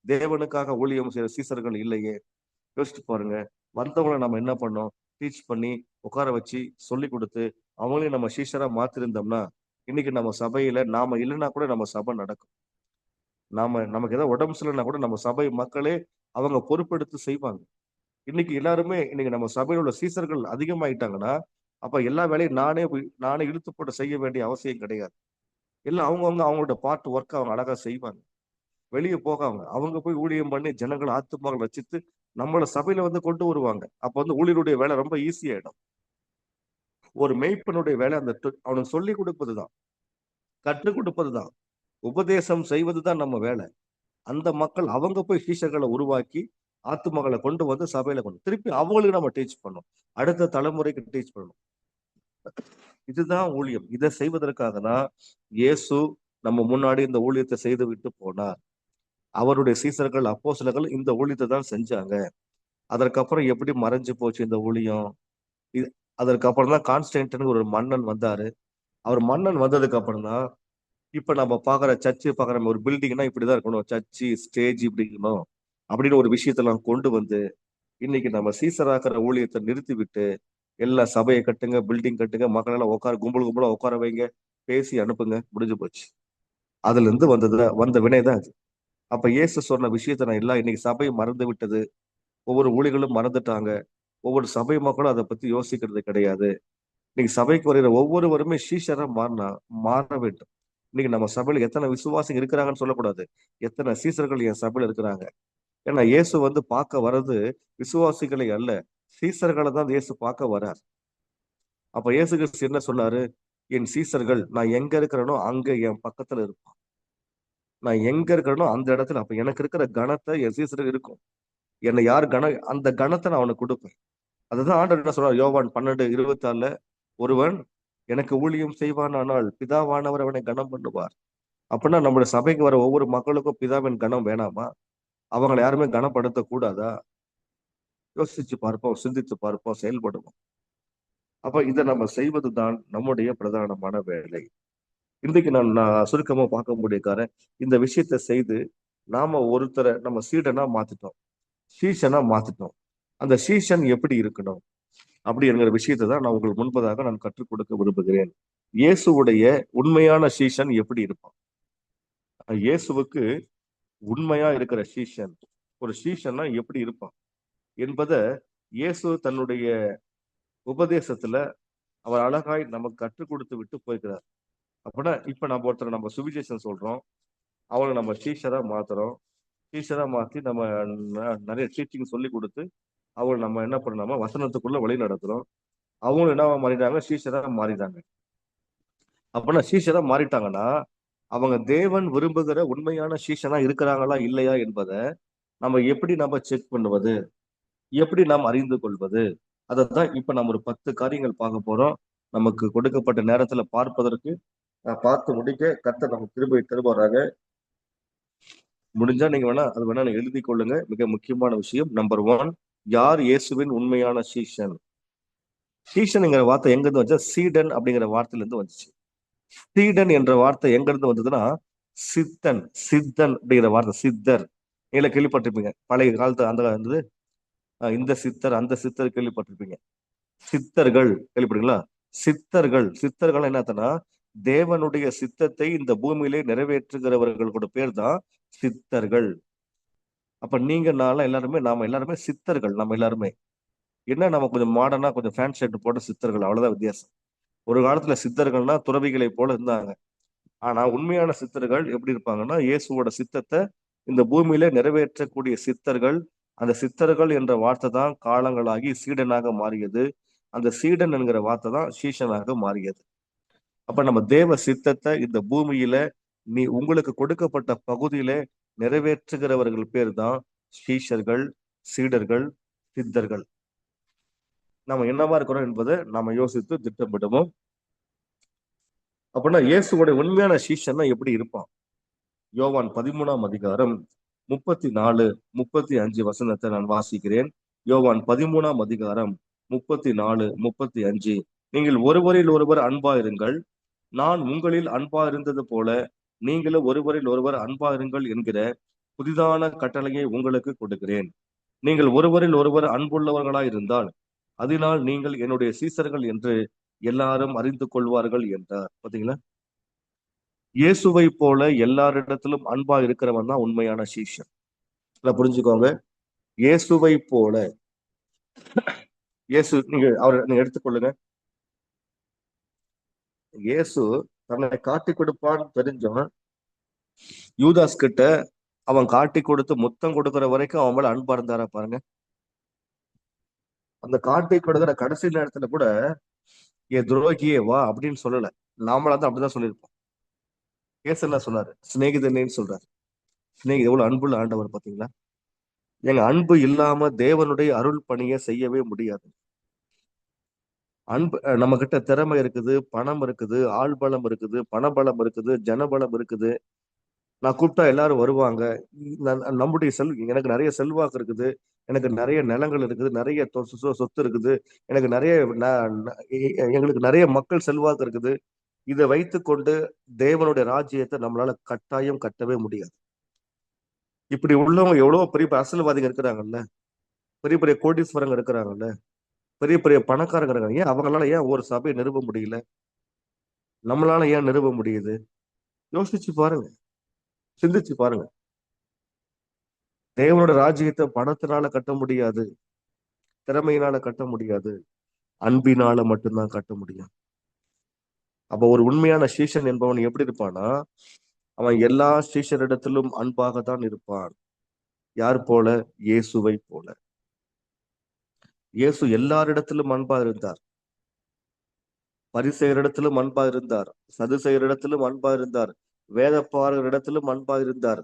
தேவனுக்காக ஊழியம் செய்யற சீசர்கள் இல்லையே. யோசிச்சு பாருங்க. வந்தவங்களை நம்ம என்ன பண்ணோம்? டீச் பண்ணி உட்கார வச்சு சொல்லி கொடுத்து அவங்களையும் நம்ம சீஷரா மாத்திருந்தோம்னா இன்னைக்கு நம்ம சபையில நாம இல்லைன்னா கூட நம்ம சபை நடக்கும். நமக்கு ஏதாவது உடம்பு சரியில்லைன்னா கூட நம்ம சபை மக்களே அவங்க பொறுப்பெடுத்து செய்வாங்க. இன்னைக்கு நம்ம சபையில் உள்ள சீசர்கள் அதிகமாயிட்டாங்கன்னா அப்ப எல்லா வேலையும் நானே இழுத்து போட்டு செய்ய வேண்டிய அவசியம் கிடையாது. எல்லாம் அவங்களோட பார்ட் ஒர்க் அவங்க அழகா செய்வாங்க. வெளியே போகாம அவங்க போய் ஊழியம் பண்ணி ஜனங்கள் ஆத்துமாக்கள் ரசித்து நம்மள சபையில கொண்டு வருவாங்க. அப்ப ஊழியருடைய வேலை ரொம்ப ஈஸியாயிடும். ஒரு மெய்ப்பனுடைய வேலை அவனுக்கு சொல்லி கொடுப்பதுதான், கற்றுக் கொடுப்பதுதான், உபதேசம் செய்வதுதான் நம்ம வேலை. அந்த மக்கள் அவங்க போய் சீஷர்களை உருவாக்கி ஆத்துமகளை கொண்டு வந்து சபையில திருப்பி அவங்களுக்கு நம்ம டீச் பண்ணணும். அடுத்த தலைமுறைக்கு டீச் பண்ணணும். இதுதான் ஊழியம். இதை செய்வதற்காக தான் இயேசு நம்ம முன்னாடி இந்த ஊழியத்தை செய்து விட்டு போனார். அவருடைய சீசர்கள் அப்போஸ்தலர்கள் இந்த ஊழியத்தை தான் செஞ்சாங்க. அதற்கப்புறம் எப்படி மறைஞ்சு போச்சு இந்த ஊழியம்? அதற்கப்புறம் தான் கான்ஸ்டன்டைன் ஒரு மன்னன் வந்தாரு. அவர் மன்னன் வந்ததுக்கு அப்புறம் தான் இப்ப நம்ம பாக்குற சர்ச்சு பாக்குற ஒரு பில்டிங்னா இப்படிதான் இருக்கணும், சர்ச்சு ஸ்டேஜ் இப்படி இருக்கணும் அப்படின்னு ஒரு விஷயத்தெல்லாம் கொண்டு வந்து இன்னைக்கு நம்ம சீசராக்கிற ஊழியத்தை நிறுத்தி விட்டு எல்லா சபையை கட்டுங்க, பில்டிங் கட்டுங்க, மக்கள் எல்லாம் கும்பலா உட்கார வைங்க, பேசி அனுப்புங்க, முடிஞ்சு போச்சு. அதுல இருந்து வந்த வினைதான் அது. அப்ப இயேசு சொன்ன விஷயத்த நான் எல்லாம் இன்னைக்கு சபை மறந்து விட்டது. ஒவ்வொரு ஊழியர்களும் மறந்துட்டாங்க. ஒவ்வொரு சபை மக்களும் அதை பத்தி யோசிக்கிறது கிடையாது. இன்னைக்கு சபைக்கு வருகிற ஒவ்வொருவருமே சீஷரா மாற வேண்டும். இன்னைக்கு நம்ம சபையில எத்தனை விசுவாசிகள் இருக்கிறாங்கன்னு சொல்லக்கூடாது, எத்தனை சீசர்கள் என் சபையில இருக்கிறாங்க. ஏன்னா இயேசு பார்க்க வர்றது விசுவாசிகளை அல்ல, சீசர்களை தான் இயேசு பார்க்க வர்றார். அப்ப இயேசு கிறிஸ்து என்ன சொன்னாரு? என் சீசர்கள் நான் எங்க இருக்கிறேனோ அங்க என் பக்கத்துல இருப்பான். நான் எங்க இருக்கிறேனோ அந்த இடத்துல அப்ப எனக்கு இருக்கிற கணத்தை என் சீசருக்கு இருக்கும். என்னை யார் அந்த கணத்தை நான் அவனுக்கு கொடுப்பேன். அதுதான் ஆண்டவர் என்ன சொல்றார்? யோவான் 12:26 ஒருவன் எனக்கு ஊழியம் செய்வான் ஆனால் பிதாவானவர் அவனை கனம் பண்ணுவார். அப்படின்னா நம்மளுடைய சபைக்கு வர ஒவ்வொரு மக்களுக்கும் பிதாவின் கனம் வேணாமா? அவங்களை யாருமே கனப்படுத்த கூடாதா? யோசிச்சு பார்ப்போம், சிந்தித்து பார்ப்போம், செயல்படுவோம். அப்ப இதை நம்ம செய்வதுதான் நம்முடைய பிரதானமான வேலை. இன்றைக்கு நான் சுருக்கமா பார்க்க முடியாத இந்த விஷயத்தை செய்து நாம ஒருத்தரை நம்ம சீடனா மாத்திட்டோம், சீஷனா மாத்திட்டோம். அந்த சீஷன் எப்படி இருக்கணும் அப்படிங்கிற விஷயத்தை தான் நான் உங்களுக்கு முன்பதாக நான் கற்றுக் கொடுக்க விரும்புகிறேன். இயேசுவுடைய உண்மையான சீஷன் எப்படி இருப்பான்? இயேசுவுக்கு உண்மையா இருக்கிற சீஷன், ஒரு சீஷன்னா எப்படி இருப்பான் என்பதை இயேசு தன்னுடைய உபதேசத்துல அவர் அழகாய் நமக்கு கற்றுக் கொடுத்து விட்டு போயிருக்கிறார். அப்படின்னா இப்ப நம்ம ஒருத்தர் நம்ம சுவிசேஷம் சொல்றோம், அவளை நம்ம டீச்சரா மாத்துறோம். டீச்சரா மாத்தி நம்ம நிறைய டீச்சிங் சொல்லி கொடுத்து அவளை நம்ம என்ன பண்ணாம வசனத்துக்குள்ள வழி நடத்துறோம். அவங்களும் என்ன மாறிட்டாங்க? டீச்சரா மாறிட்டாங்க. அப்படின்னா டீச்சரா மாறிட்டாங்கன்னா அவங்க தேவன் விரும்புகிற உண்மையான சீஷனா இருக்கிறாங்களா இல்லையா என்பதை நம்ம எப்படி செக் பண்ணுவது, எப்படி நாம் அறிந்து கொள்வது? அதைத்தான் இப்ப நம்ம ஒரு 10 காரியங்கள் பார்க்க போறோம். நமக்கு கொடுக்கப்பட்ட நேரத்துல பார்ப்பதற்கு பார்த்து முடிக்க கர்த்தர் நமக்கு கிருபை தருவாராக. முடிஞ்சா நீங்க வேணா அது வேணா நீங்க எழுதி கொள்ளுங்க. மிக முக்கியமான விஷயம். நம்பர் 1, யார் இயேசுவின் உண்மையான சீஷன்? சீஷன்ங்கிற வார்த்தை எங்க இருந்து வந்துச்சு? சீடன் அப்படிங்கிற வார்த்தையில இருந்து வந்துச்சு. சீடன் என்ற வார்த்தை எங்க இருந்து வந்ததுன்னா, சித்தன், சித்தன் அப்படிங்கிற வார்த்தை, சித்தர். நீங்களே கேள்விப்பட்டிருப்பீங்க. பழைய காலத்து அந்த வந்து இந்த சித்தர் அந்த சித்தர் கேள்விப்பட்டிருப்பீங்க. சித்தர்கள் கேள்விப்படுங்களா? சித்தர்கள், சித்தர்கள் என்னத்தனா, தேவனுடைய சித்தத்தை இந்த பூமியிலே நிறைவேற்றுகிறவர்களோட பேர் தான் சித்தர்கள். அப்ப நீங்க நான்லாம் எல்லாருமே, நாம எல்லாருமே சித்தர்கள். நம்ம எல்லாருமே என்ன, நம்ம கொஞ்சம் மாடர்னா கொஞ்சம் ஃபேன் ஷர்ட் போட்ட சித்தர்கள், அவ்வளவுதான் வித்தியாசம். ஒரு காலத்துல சித்தர்கள்னா துறவிகளை போல இருந்தாங்க. ஆனா உண்மையான சித்தர்கள் எப்படி இருப்பாங்கன்னா, இயேசுவோட சித்தத்தை இந்த பூமியில நிறைவேற்றக்கூடிய சித்தர்கள். அந்த சித்தர்கள் என்ற வார்த்தை தான் காலங்களாகி சீடனாக மாறியது. அந்த சீடன் என்கிற வார்த்தை தான் சீஷனாக மாறியது. அப்ப நம்ம தேவ சித்தத்தை இந்த பூமியில நீ உங்களுக்கு கொடுக்கப்பட்ட பகுதியில நிறைவேற்றுகிறவர்கள் பேர் தான் சீஷர்கள், சீடர்கள், சித்தர்கள். நம்ம என்னவா இருக்கிறோம் என்பதை நாம யோசித்து திட்டமிடுவோம். அப்படின்னா இயேசுவோட உண்மையான சீஷன்னா எப்படி இருப்பான்? யோவான் 13ஆம் அதிகாரம் 34, 35 வசனத்தை நான் வாசிக்கிறேன். யோவான் 13ஆம் அதிகாரம் 34, 35. நீங்கள் ஒருவரில் ஒருவர் அன்பா இருங்கள். நான் உங்களில் அன்பா இருந்தது போல நீங்களும் ஒருவரில் ஒருவர் அன்பா இருங்கள் என்கிற புதிதான கட்டளையை உங்களுக்கு கொடுக்கிறேன். நீங்கள் ஒருவரில் ஒருவர் அன்புள்ளவர்களாய் இருந்தால் அதனால் நீங்கள் என்னுடைய சீசர்கள் என்று எல்லாரும் அறிந்து கொள்வார்கள் என்றார். பாத்தீங்களா? இயேசுவை போல எல்லாரிடத்திலும் அன்பா இருக்கிறவன் தான் உண்மையான சீஷன். புரிஞ்சுக்கோங்க. இயேசுவை போல, இயேசு நீங்க எடுத்துக்கொள்ளுங்க. இயேசு தன்னை காட்டி கொடுப்பான்னு தெரிஞ்சவன் யூதாஸ் கிட்ட அவன் காட்டி கொடுத்து முத்தம் கொடுக்கிற வரைக்கும் அவன் மேல அன்பா இருந்தாரா பாருங்க. அந்த காட்டி கொடுக்கிற கடைசி நேரத்துல கூட ஏ துரோகியே வா அப்படின்னு சொல்லல. நாமளா தான் அப்படிதான் சொல்லியிருப்போம். இயேசு என்ன சொன்னாரு? சிநேகிதனேன்னு சொல்றாரு. சிநேகித எவ்வளவு அன்புள்ள ஆண்டவர் பாத்தீங்களா? எங்க அன்பு இல்லாம தேவனுடைய அருள் பணியை செய்யவே முடியாது. அன்பு, நம்ம கிட்ட திறமை இருக்குது, பணம் இருக்குது, ஆள் பலம் இருக்குது, பணபலம் இருக்குது, ஜனபலம் இருக்குது. நான் கூப்பிட்டா எல்லாரும் வருவாங்க. நம்முடைய எனக்கு நிறைய செல்வாக்கு இருக்குது, எனக்கு நிறைய நிலங்கள் இருக்குது, நிறைய சொத்து இருக்குது, எனக்கு நிறைய எங்களுக்கு நிறைய மக்கள் செல்வாக்கு இருக்குது. இதை வைத்துக்கொண்டு தேவனுடைய ராஜ்யத்தை நம்மளால கட்டாயம் கட்டவே முடியாது. இப்படி உள்ளவங்க எவ்வளவு பெரிய அரசியல்வாதிகள் இருக்கிறாங்கல்ல, பெரிய பெரிய கோடீஸ்வரங்க இருக்கிறாங்கல்ல, பெரிய பெரிய பணக்காரங்க இருக்காங்க. ஏன் அவங்களால ஏன் ஒரு சபையை நிறுவ முடியல? நம்மளால ஏன் நிறுவ முடியுது? யோசிச்சு பாருங்க, சிந்திச்சு பாருங்க. தேவனோட ராஜ்யத்தை பணத்தினால கட்ட முடியாது, திறமையினால கட்ட முடியாது, அன்பினால மட்டும்தான் கட்ட முடியும். அப்ப ஒரு உண்மையான சீஷன் என்பவன் எப்படி இருப்பானா, அவன் எல்லா சீஷரிடத்திலும் அன்பாகத்தான் இருப்பான். யார் போல? இயேசுவை போல. இயேசு எல்லாரிடத்திலும் அன்பா இருந்தார். பரிசேயரிடத்திலும் அன்பா இருந்தார், சதுசேயரிடத்திலும் அன்பா இருந்தார், வேதப்பாரரிடத்திலும் அன்பா இருந்தார்.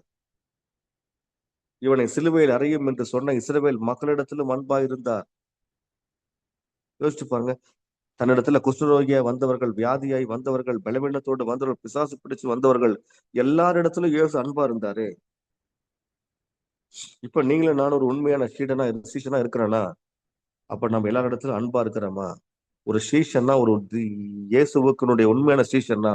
இவனை சிலுவையில் அறையும் என்று சொன்ன இஸ்ரவேல் மக்களிடத்திலும் அன்பா இருந்தார். யோசிச்சு பாருங்க. தன்னிடத்துல குஷ்டரோகியா வந்தவர்கள், வியாதியாய் வந்தவர்கள், பலவீனத்தோடு வந்தவர்கள், பிசாசு பிடிச்சு வந்தவர்கள், எல்லாரிடத்திலும் இயேசு அன்பா இருந்தாரு. இப்ப நீங்களும் நானும் ஒரு உண்மையான சீஷனா இருக்கிறேன்னா, அப்ப நம்ம எல்லா இடத்துலயும் அன்பா இருக்கிறோமா? ஒரு சீஷன்னா, ஒரு இயேசுவுக்குனுடைய உண்மையான சீஷன்னா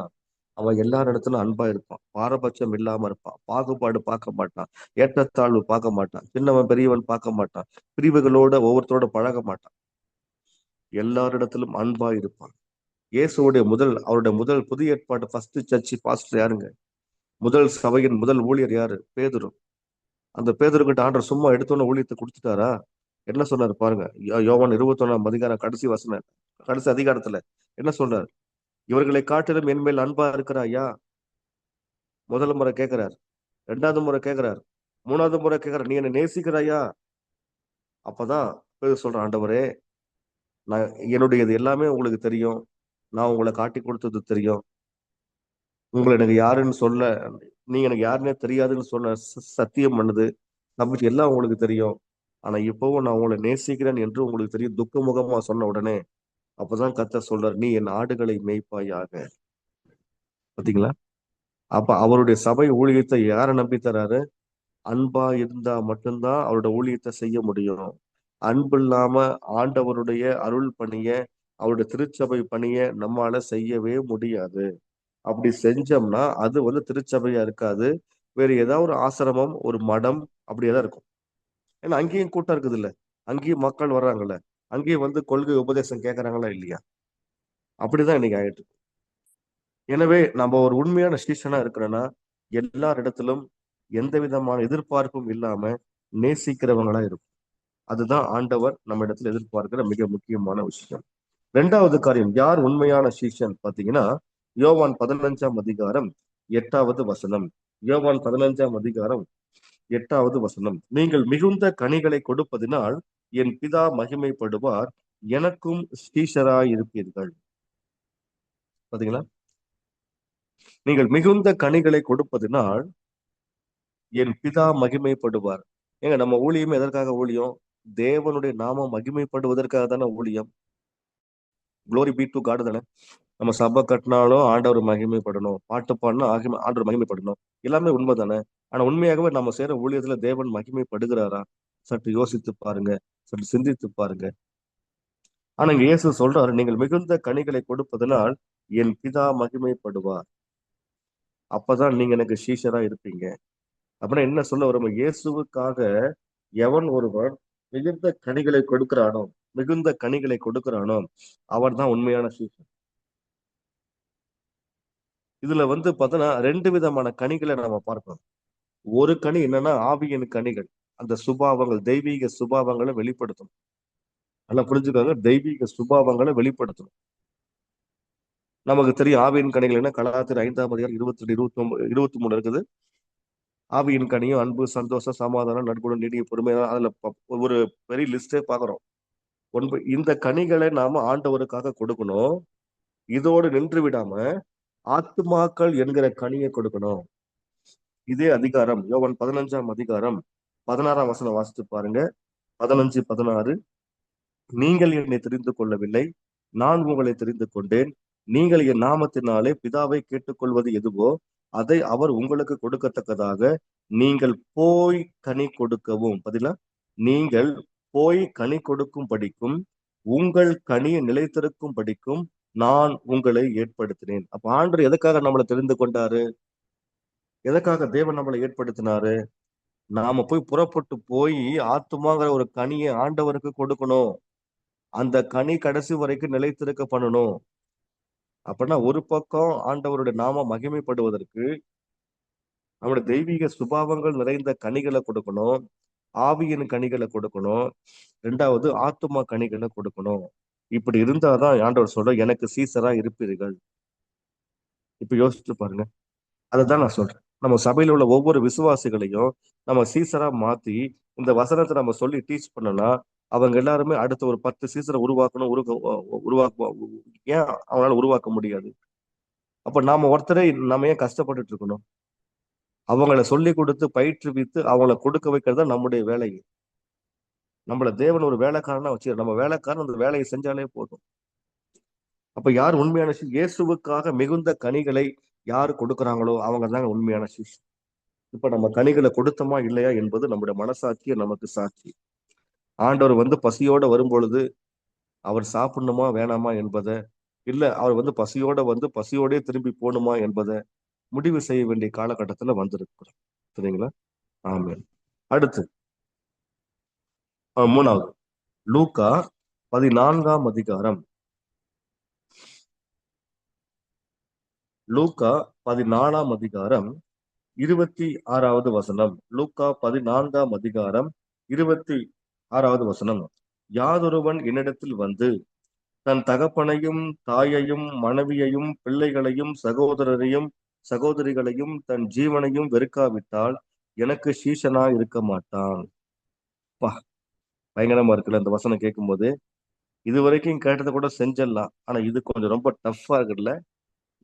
அவன் எல்லா இடத்துலயும் அன்பா இருப்பான், பாரபட்சம் இல்லாம இருப்பான், பாகுபாடு பார்க்க மாட்டான், ஏற்றத்தாழ்வு பார்க்க மாட்டான், சின்னவன் பெரியவன் பார்க்க மாட்டான், பிரிவுகளோட ஒவ்வொருத்தரோட பழக மாட்டான், எல்லாரிடத்திலும் அன்பா இருப்பான். இயேசுடைய அவருடைய முதல் புதிய ஏற்பாடு ஃபர்ஸ்ட் சர்ச் பாஸ்டர் யாருங்க? முதல் சபையின் முதல் ஊழியர் யாரு? பேதுரு. அந்த பேதுருக்கிட்ட ஆண்டவர் சும்மா எடுத்தோன்னு ஊழியத்தை கொடுத்துட்டாரா? என்ன சொன்னாரு பாருங்க. யோவான் 21ஆம் அதிகாரம் கடைசி அதிகாரத்துல என்ன சொல்றாரு? இவர்களை காட்டிலும் என் மேல் அன்பா இருக்கிறாயா? முதல் முறை கேட்கிறார், 2வது முறை கேட்கிறார், 3வது முறை கேட்கிறார், நீ என்ன நேசிக்கிறாயா? அப்பதான் பேதுரு சொல்றான், ஆண்டவரே, நான் என்னுடையது எல்லாமே உங்களுக்கு தெரியும், நான் உங்களை காட்டி கொடுத்தது தெரியும், உங்களை எனக்கு யாருன்னு சொல்ல, நீங்க எனக்கு யாருன்னே தெரியாதுன்னு சொன்ன சத்தியம் பண்ணுது, நம்பிக்கை எல்லாம் உங்களுக்கு தெரியும். ஆனா இப்பவும் நான் உங்களை நேசிக்கிறேன் என்று உங்களுக்கு தெரியும் துக்க முகமா சொன்ன உடனே அப்பதான் கர்த்தர் சொல்றார், நீ என் ஆடுகளை மேய்ப்பாயாக. பாத்தீங்களா? அப்ப அவருடைய சபை ஊழியத்தை யாரை நம்பி தராரு? அன்பா இருந்தா மட்டும்தான் அவரோட ஊழியத்தை செய்ய முடியும். அன்பு இல்லாம ஆண்டவருடைய அருள் பணிய, அவருடைய திருச்சபை பணிய நம்மால செய்யவே முடியாது. அப்படி செஞ்சோம்னா அது வந்து திருச்சபையா இருக்காது. வேற ஏதாவது ஒரு ஆசிரமம், ஒரு மடம் அப்படியேதான் இருக்கும். ஏன்னா அங்கேயும் கூட்டம் இருக்குது இல்ல, அங்கேயும் மக்கள் வர்றாங்கல்ல, அங்கேயும் வந்து கொள்கை உபதேசம் கேட்கறாங்களா இல்லையா? அப்படிதான் இன்னைக்கு ஆயிட்டு இருக்கு. எனவே நம்ம ஒரு உண்மையான சீஷனா இருக்கிறோன்னா எல்லாரிடத்திலும் எந்த விதமான எதிர்பார்ப்பும் இல்லாம நேசிக்கிறவங்களா இருக்கும். அதுதான் ஆண்டவர் நம்ம இடத்துல எதிர்பார்க்கிற மிக முக்கியமான விஷயம். இரண்டாவது காரியம், யார் உண்மையான சீஷன் பாத்தீங்கன்னா, யோவான் 15ஆம் அதிகாரம் 8வது வசனம். யோவான் 15ஆம் அதிகாரம் 8வது வசனம். நீங்கள் மிகுந்த கனிகளை கொடுப்பதினால் என் பிதா மகிமைப்படுவார், எனக்கும் ஸ்ரீஷராய் இருப்பீர்கள். பாத்தீங்களா? நீங்கள் மிகுந்த கனிகளை கொடுப்பதினால் என் பிதா மகிமைப்படுவார். ஏங்க நம்ம ஊழியம் எதற்காக ஊழியம்? தேவனுடைய நாமம் மகிமைப்படுவதற்காக தானே ஊழியம். குளோரி பீ டு காட் தானே. நம்ம சபை கட்டினாலும் ஆண்டவர் மகிமைப்படணும், பாட்டு பாடினா ஆண்டவர் மகிமைப்படணும், எல்லாமே உண்மை தானே. ஆனா உண்மையாகவே நம்ம செய்யற ஊழியத்துல தேவன் மகிமைப்படுகிறாரா? சற்று யோசித்து பாருங்க, சற்று சிந்தித்து பாருங்க. ஆனா இங்க இயேசு சொல்றாரு, நீங்கள் மிகுந்த கனிகளை கொடுப்பதனால் என் பிதா மகிமைப்படுவார், அப்பதான் நீங்க எனக்கு சீஷரா இருப்பீங்க. அப்படின்னா என்ன சொல்ல வரும்? இயேசுவுக்காக எவன் ஒருவன் மிகுந்த கனிகளை கொடுக்கிறானோ, மிகுந்த கனிகளை கொடுக்கிறானோ அவன் தான் உண்மையான சீஷன். இதுல வந்து பார்த்தோன்னா 2 விதமான கனிகளை நாம பார்க்கிறோம். ஒரு கனி என்னன்னா ஆவியின் கனிகள், அந்த சுபாவங்கள், தெய்வீக சுபாவங்களை வெளிப்படுத்தும். நல்லா புரிஞ்சுக்கோங்க, தெய்வீக சுபாவங்களை வெளிப்படுத்தணும். நமக்கு தெரியும் ஆவியின் கனிகள் என்ன, கலாத்தியர் 5ஆம் அதிகாரம் 22, 29, 23 இருக்குது. ஆவியின் கனியும் அன்பு, சந்தோஷம், சமாதானம், நற்குணம், நீடிய பொறுமை, அதுல ஒரு பெரிய லிஸ்டே பாக்குறோம். இந்த கனிகளை நாம ஆண்டவருக்காக கொடுக்கணும். இதோடு நின்று விடாம ஆத்துமாக்கள் என்கிற கனியை கொடுக்கணும். இதே அதிகாரம் யோவான் 15ஆம் அதிகாரம் 16ஆம் வசனம் வாசித்து பாருங்க. 15, 16. நீங்கள் என்னை தெரிந்து கொள்ளவில்லை, நான் உங்களை தெரிந்து கொண்டேன். நீங்கள் என் நாமத்தினாலே பிதாவை கேட்டுக்கொள்வது எதுவோ அதை அவர் உங்களுக்கு கொடுக்கத்தக்கதாக நீங்கள் போய் கனி கொடுக்கவும். பதிலா, நீங்கள் போய் கனி கொடுக்கும் படிக்கும், உங்கள் கனியை நிலைத்திருக்கும் படிக்கும் நான் உங்களை ஏற்படுத்தினேன். அப்ப ஆண்டவர் எதுக்காக நம்மளை தெரிந்து கொண்டாரு? எதற்காக தேவன் நம்மளை ஏற்படுத்தினாரு? நாம போய் புறப்பட்டு போய் ஆத்துமாங்கிற ஒரு கனியை ஆண்டவருக்கு கொடுக்கணும். அந்த கனி கடைசி வரைக்கும் நிலைத்திருக்க பண்ணணும். அப்படின்னா ஒரு பக்கம் ஆண்டவருடைய நாம மகிமைப்படுவதற்கு நம்முடைய தெய்வீக சுபாவங்கள் நிறைந்த கனிகளை கொடுக்கணும், ஆவியின் கனிகளை கொடுக்கணும், 2வது ஆத்துமா கனிகளை கொடுக்கணும். இப்படி இருந்தாதான் ஆண்டவர் சொல்ற எனக்கு சீசரா இருப்பீர்கள். இப்ப யோசிச்சு பாருங்க. அதைதான் நான் சொல்றேன். நம்ம சபையில உள்ள ஒவ்வொரு விசுவாசிகளையும் நம்ம சீசரா மாத்தி இந்த வசனத்தை நம்ம சொல்லி டீச் பண்ணனா அவங்க எல்லாருமே அடுத்த ஒரு 10 சீசரை உருவாக்கணும். உருவாக்க ஏன் அவங்களால உருவாக்க முடியாது? அப்ப நாம ஒருத்தரை நம்ம ஏன் கஷ்டப்பட்டுட்டு இருக்கணும்? அவங்கள சொல்லி கொடுத்து பயிற்றுவித்து அவங்கள கொடுக்க வைக்கிறது தான் நம்முடைய வேலை. நம்மள தேவன் ஒரு வேலைக்காரனா வச்சு நம்ம வேலைக்காரன் அந்த வேலையை செஞ்சாலே போதும். அப்ப யார் உண்மையான இயேசுவுக்காக மிகுந்த கனிகளை யார் கொடுக்குறாங்களோ அவங்க தாங்க உண்மையான சிஷ்யன். இப்ப நம்ம கனிகளை கொடுத்தோமா இல்லையா என்பது நம்முடைய மனசாட்சியை நமக்கு சாட்சி. ஆண்டவர் வந்து பசியோட வரும்பொழுது அவர் சாப்பிடணுமா வேணாமா என்பதை, இல்ல அவர் வந்து பசியோட வந்து பசியோடே திரும்பி போகணுமா என்பதை முடிவு செய்ய வேண்டிய காலகட்டத்துல வந்திருக்கிறோம். சரிங்களா? ஆமென். அடுத்து 3வது லூக்கா 14ஆம் அதிகாரம். லூக்கா 14ஆம் அதிகாரம் 26வது வசனம். லூக்கா 14ஆம் அதிகாரம் 26வது வசனம். யாதொருவன் என்னிடத்தில் வந்து தன் தகப்பனையும் தாயையும் மனைவியையும் பிள்ளைகளையும் சகோதரரையும் சகோதரிகளையும் தன் ஜீவனையும் வெறுக்காவிட்டால் எனக்கு சீஷனா இருக்க மாட்டான். பா, பயங்கரமா இருக்குல்ல இந்த வசனம் கேட்கும் போது. இது வரைக்கும் கேட்டதை கூட செஞ்சிடலாம், ஆனா இது கொஞ்சம் ரொம்ப டஃப்பா இருக்குல்ல.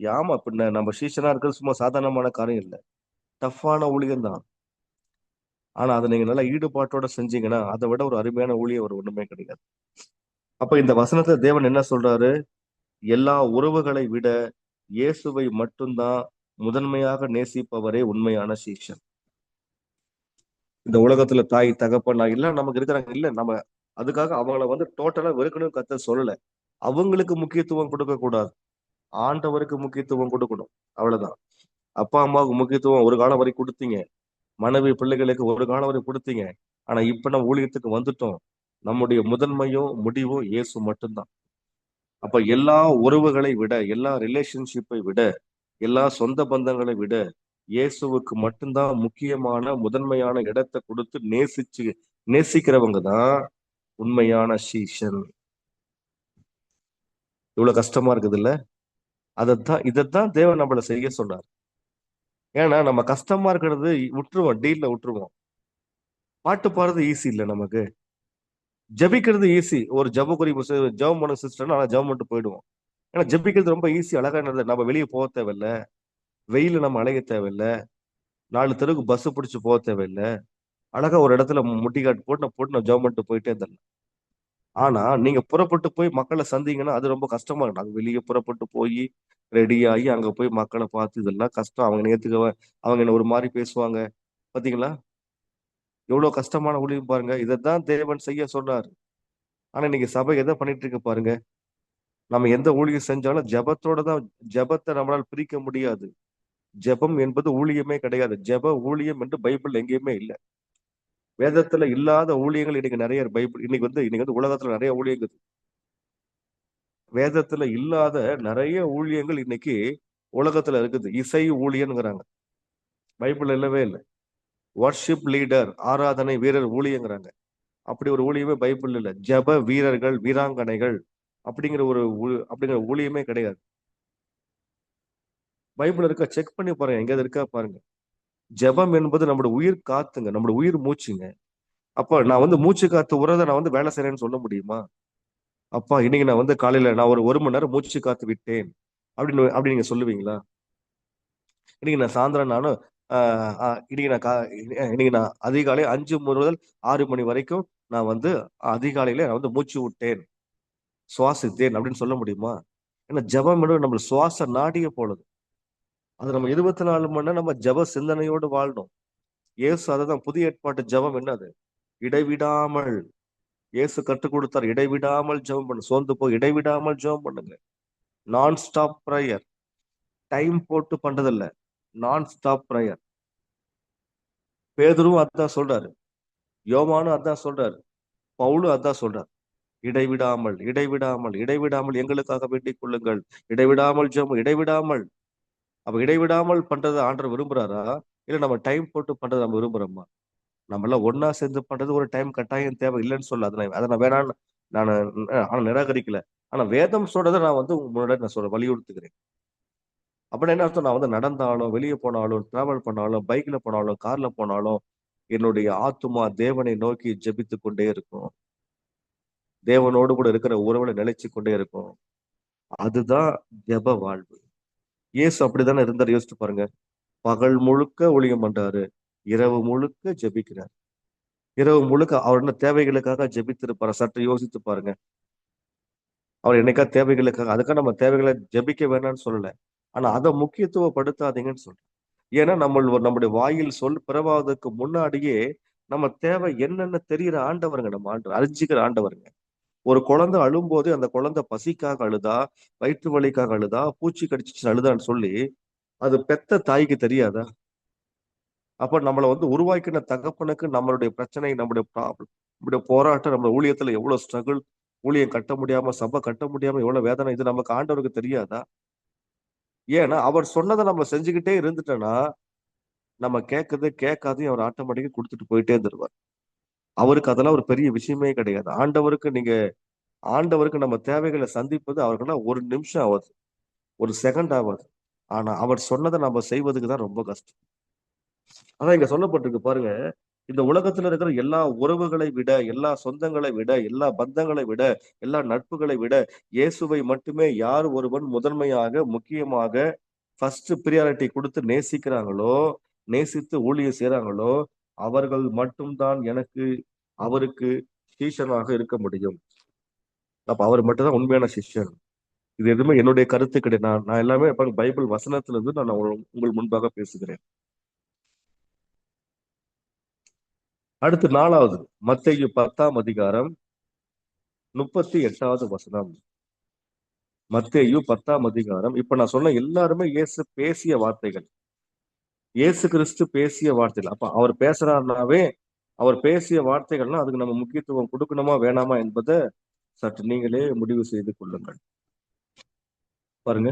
ஆமா, பின்ன நம்ம சீஷனா இருக்கிறது சும்மா சாதாரணமான காரியம் இல்லை, டஃப்பான ஊழியம் தான். ஆனா அதை நீங்க நல்லா ஈடுபாட்டோட செஞ்சீங்கன்னா அதை விட ஒரு அருமையான ஊழியம் ஒரு ஒண்ணுமே கிடையாது. அப்ப இந்த வசனத்துல தேவன் என்ன சொல்றாரு? எல்லா உறவுகளை விட இயேசுவை மட்டும்தான் முதன்மையாக நேசிப்பவரே உண்மையான சீஷன். இந்த உலகத்துல தாய் தகப்பன் எல்லாம் நமக்கு இருக்கிறாங்க. இல்ல, நம்ம அதுக்காக அவங்கள வந்து டோட்டலா வெறுக்கணும் கர்த்தர் சொல்லல. அவங்களுக்கு முக்கியத்துவம் கொடுக்க கூடாது, ஆண்டவருக்கு முக்கியத்துவம் கொடுக்கணும். அவ்வளவுதான். அப்பா அம்மாவுக்கு முக்கியத்துவம் ஒரு காலம் வரை கொடுத்தீங்க, மனைவி பிள்ளைகளுக்கு ஒரு காலம் வரை கொடுத்தீங்க. ஆனா இப்ப நம்ம ஊழியத்துக்கு வந்துட்டோம். நம்முடைய முதன்மையும் முடிவும் இயேசு மட்டும்தான். அப்ப எல்லா உறவுகளை விட, எல்லா ரிலேஷன்ஷிப்பை விட, எல்லா சொந்த பந்தங்களை விட இயேசுவுக்கு மட்டும்தான் முக்கியமான முதன்மையான இடத்தை கொடுத்து நேசிக்கிறவங்க தான் உண்மையான சீஷன். இவ்வளவு கஷ்டமா இருக்குது இல்ல? இதைத்தான் தேவன் நம்மள செய்ய சொன்னார். ஏன்னா நம்ம கஷ்டமா இருக்கிறது விட்டுருவோம், டீல்ல விட்டுருவோம். பாட்டு பாடுறது ஈஸி இல்ல நமக்கு, ஜபிக்கிறது ஈஸி. ஒரு ஜபக்குறி ஜபம் பண்ண சிஸ்டர், ஆனா ஜபம் பண்ணிட்டு போயிடுவோம். ஏன்னா ஜபிக்கிறது ரொம்ப ஈஸி, அழகா நடந்தது. நம்ம வெளியே போக தேவையில்ல, வெயில நம்ம அலைய தேவையில்ல, 4 தெருவுக்கு பஸ் பிடிச்சு போக தேவையில்ல. அழகா ஒரு இடத்துல முட்டிக்காட்டு போட்டு நான் ஜபம் பண்ணிட்டு போயிட்டே இருந்தேன். ஆனா நீங்க புறப்பட்டு போய் மக்களை சந்திங்கன்னா அது ரொம்ப கஷ்டமா இருக்கும். நாங்க வெளியே புறப்பட்டு போய் ரெடி ஆகி அங்க போய் மக்களை பார்த்து இதெல்லாம் கஷ்டம். அவங்க நேத்துக்கு அவங்க என்ன ஒரு மாதிரி பேசுவாங்க. பாத்தீங்களா எவ்வளவு கஷ்டமான ஊழியம் பாருங்க. இதைத்தான் தேவன் செய்ய சொன்னார். ஆனா இன்னைக்கு சபை எதை பண்ணிட்டு இருக்கு பாருங்க. நம்ம எந்த ஊழியம் செஞ்சாலும் ஜெபத்தோட தான். ஜெபத்தை நம்மளால் பிரிக்க முடியாது. ஜெபம் என்பது ஊழியமே கிடையாது. ஜெப ஊழியம் என்று பைபிள் எங்கேயுமே இல்லை. வேதத்துல இல்லாத ஊழியங்கள் இன்னைக்கு நிறைய பைபிள் இன்னைக்கு வந்து உலகத்துல நிறைய ஊழியங்கள், வேதத்துல இல்லாத நிறைய ஊழியங்கள் இன்னைக்கு உலகத்துல இருக்குது. இசை ஊழியங்கிறாங்க, பைபிள் இல்லவே இல்லை. வர்ஷிப் லீடர், ஆராதனை வீரர் ஊழியங்கிறாங்க, அப்படி ஒரு ஊழியமே பைபிள் இல்லை. ஜெப வீரர்கள் வீராங்கனைகள் அப்படிங்கிற ஊழியமே கிடையாது. பைபிள் இருக்கா செக் பண்ணி பாருங்க, எங்கேயாவது இருக்கா பாருங்க. ஜெபம் என்பது நம்மளோட உயிர் காத்துங்க, நம்மளோட உயிர் மூச்சுங்க. அப்ப நான் வந்து மூச்சு காத்து உறத நான் வந்து வேலை செய்யறேன்னு சொல்ல முடியுமா? அப்பா இன்னைக்கு நான் வந்து காலையில நான் ஒரு மணி நேரம் மூச்சு காத்து விட்டேன் அப்படி நீங்க சொல்லுவீங்களா? இன்னைக்கு நான் சாயந்தரம் நானும் இன்னைக்கு நான் அதிகாலை 5 முதல் 6 மணி வரைக்கும் நான் வந்து அதிகாலையில நான் வந்து மூச்சு விட்டேன், சுவாசித்தேன் அப்படின்னு சொல்ல முடியுமா? ஏன்னா ஜெபம் நம்ம சுவாச நாடிய போலது. அது நம்ம 24 மணி நேரம் நம்ம ஜெப சிந்தனையோடு வாழணும். இயேசு அததான் புதிய ஏற்பாட்டு ஜெபம் என்னது? இடைவிடாமல். இயேசு கற்றுக் கொடுத்தார், இடைவிடாமல் ஜெபம் பண்ணு. சோர்ந்து போய் இடைவிடாமல் ஜெபம் பண்ணுங்க. நான் ஸ்டாப் ப்ரேயர். டைம் போட்டு பண்றதில்ல, நான் ஸ்டாப் ப்ரேயர். பேதுருவும் அதான் சொல்றாரு, யோவானும் அதான் சொல்றாரு, பவுலும் அதான் சொல்றாரு. இடைவிடாமல் இடைவிடாமல் இடைவிடாமல் எங்களுக்காக வேண்டிக் கொள்ளுங்கள். இடைவிடாமல் ஜெபம், இடைவிடாமல். அப்ப இடைவிடாமல் பண்றதை ஆண்டவர் விரும்புறாரா, இல்ல நம்ம டைம் போட்டு பண்றதை நம்ம விரும்புறோமா? நம்ம எல்லாம் ஒன்னா சேர்ந்து பண்றது ஒரு டைம் கட்டாயம் தேவை, இல்லைன்னு சொல்ல. அதை நான் வேணான்னு நான் ஆனா நிராகரிக்கல. ஆனா வேதம் சொல்றதை நான் வந்து முன்னாடி நான் சொல்ல வலியுறுத்துகிறேன். அப்படின்னு என்ன அர்த்தம்? நான் வந்து நடந்தாலும், வெளியே போனாலும், டிராவல் பண்ணாலும், பைக்ல போனாலும், கார்ல போனாலும் என்னுடைய ஆத்துமா தேவனை நோக்கி ஜெபித்து கொண்டே இருக்கும். தேவனோடு கூட இருக்கிற உறவுல நிலைச்சு கொண்டே இருக்கும். அதுதான் ஜெப வாழ்வு. இயேசு அப்படித்தானே இருந்தார், யோசிச்சு பாருங்க. பகல் முழுக்க ஊழியம் பண்றாரு, இரவு முழுக்க ஜெபிக்கிறார். இரவு முழுக்க அவரோட தேவைகளுக்காக ஜெபித்திருப்பாரு. சற்று யோசித்து பாருங்க. அவர் என்னைக்கா தேவைகளுக்காக, அதுக்காக நம்ம தேவைகளை ஜெபிக்க வேணாம்னு சொல்லல, ஆனா அதை முக்கியத்துவப்படுத்தாதீங்கன்னு சொல்றேன். ஏன்னா நம்முடைய வாயில் சொல் பிறவாததுக்கு முன்னாடியே நம்ம தேவை என்னன்னு தெரிகிற ஆண்டவருங்க. நம்ம அறிஞ்சிக்கிற ஆண்டவருங்க. ஒரு குழந்தை அழும்போது அந்த குழந்தை பசிக்காக அழுதா, வயிற்று வலிக்காக அழுதா, பூச்சி கடிச்சிச்சு அழுதான்னு சொல்லி அது பெத்த தாய்க்கு தெரியாதா? அப்ப நம்மளை வந்து உருவாக்கின தகப்பனுக்கு நம்மளுடைய பிரச்சனை, நம்முடைய ப்ராப்ளம், நம்முடைய போராட்டம், நம்ம ஊழியத்துல எவ்வளவு ஸ்ட்ரகிள், ஊழியம் கட்ட முடியாம, சபை கட்ட முடியாம எவ்வளவு வேதனை, இது நமக்கு ஆண்டவருக்கு தெரியாதா? ஏன்னா அவர் சொன்னதை நம்ம செஞ்சுக்கிட்டே இருந்துட்டோம்னா நம்ம கேட்காதையும் அவர் ஆட்டோமேட்டிக்கா கொடுத்துட்டு போயிட்டே தருவார். அவருக்கு அதெல்லாம் ஒரு பெரிய விஷயமே கிடையாது. ஆண்டவருக்கு நம்ம தேவைகளை சந்திப்பது அவருக்குன்னா ஒரு நிமிஷம் ஆகாது, ஒரு செகண்ட் ஆகாது. ஆனா அவர் சொன்னதை நம்ம செய்வதுக்கு தான் ரொம்ப கஷ்டம். அதான் இங்க சொல்லப்பட்டிருக்கு பாருங்க. இந்த உலகத்துல இருக்கிற எல்லா உறவுகளை விட, எல்லா சொந்தங்களை விட, எல்லா பந்தங்களை விட, எல்லா நட்புகளை விட இயேசுவை மட்டுமே யார் ஒருவன் முதன்மையாக, முக்கியமாக ஃபர்ஸ்ட் ப்ரியாரிட்டி கொடுத்து நேசிக்கிறாங்களோ, நேசித்து ஊழியம் செய்யறாங்களோ, அவர்கள் மட்டும்தான் அவருக்கு சீஷனாக இருக்க முடியும். அப்ப அவர் மட்டும்தான் உண்மையான சிஷ்யன். இது எதுவுமே என்னுடைய கருத்து கிடையாது. நான் எல்லாமே பைபிள் வசனத்துல இருந்து நான் உங்கள் முன்பாக பேசுகிறேன். அடுத்து 4வது மத்தேயு 10ஆம் அதிகாரம் 38வது வசனம். மத்தேயு 10ஆம் அதிகாரம். இப்ப நான் சொன்ன எல்லாருமே இயேசு பேசிய வார்த்தைகள், இயேசு கிறிஸ்து பேசிய வார்த்தைகள். அப்ப அவர் பேசுறாருனாவே அவர் பேசிய வார்த்தைகள்னா அதுக்கு நம்ம முக்கியத்துவம் கொடுக்கணுமா வேணாமா என்பதை சற்று நீங்களே முடிவு செய்து கொள்ளுங்கள். பாருங்க,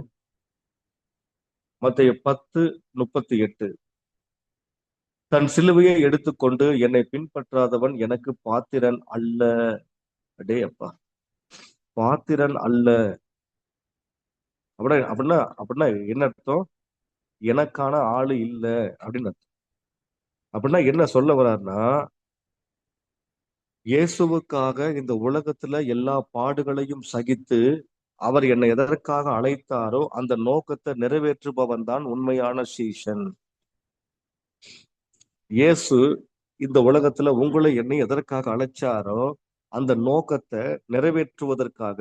மத்தேயு 10:38. தன் சிலுவையை எடுத்துக்கொண்டு என்னை பின்பற்றாதவன் எனக்கு பாத்திரன் அல்ல. அடே அப்பா, பாத்திரன் அல்ல. அப்படின்னா அப்படின்னா அப்படின்னா என்ன அர்த்தம்? எனக்கான ஆளு இல்ல அப்படின்னு அர்த்தம். அப்படின்னா என்ன சொல்ல வர்றாருன்னா, இயேசுவுக்காக இந்த உலகத்துல எல்லா பாடுகளையும் சகித்து அவர் என்னை எதற்காக அழைத்தாரோ அந்த நோக்கத்தை நிறைவேற்றுபவன் தான் உண்மையான சீஷன். இயேசு இந்த உலகத்துல உங்களை என்னை எதற்காக அழைச்சாரோ அந்த நோக்கத்தை நிறைவேற்றுவதற்காக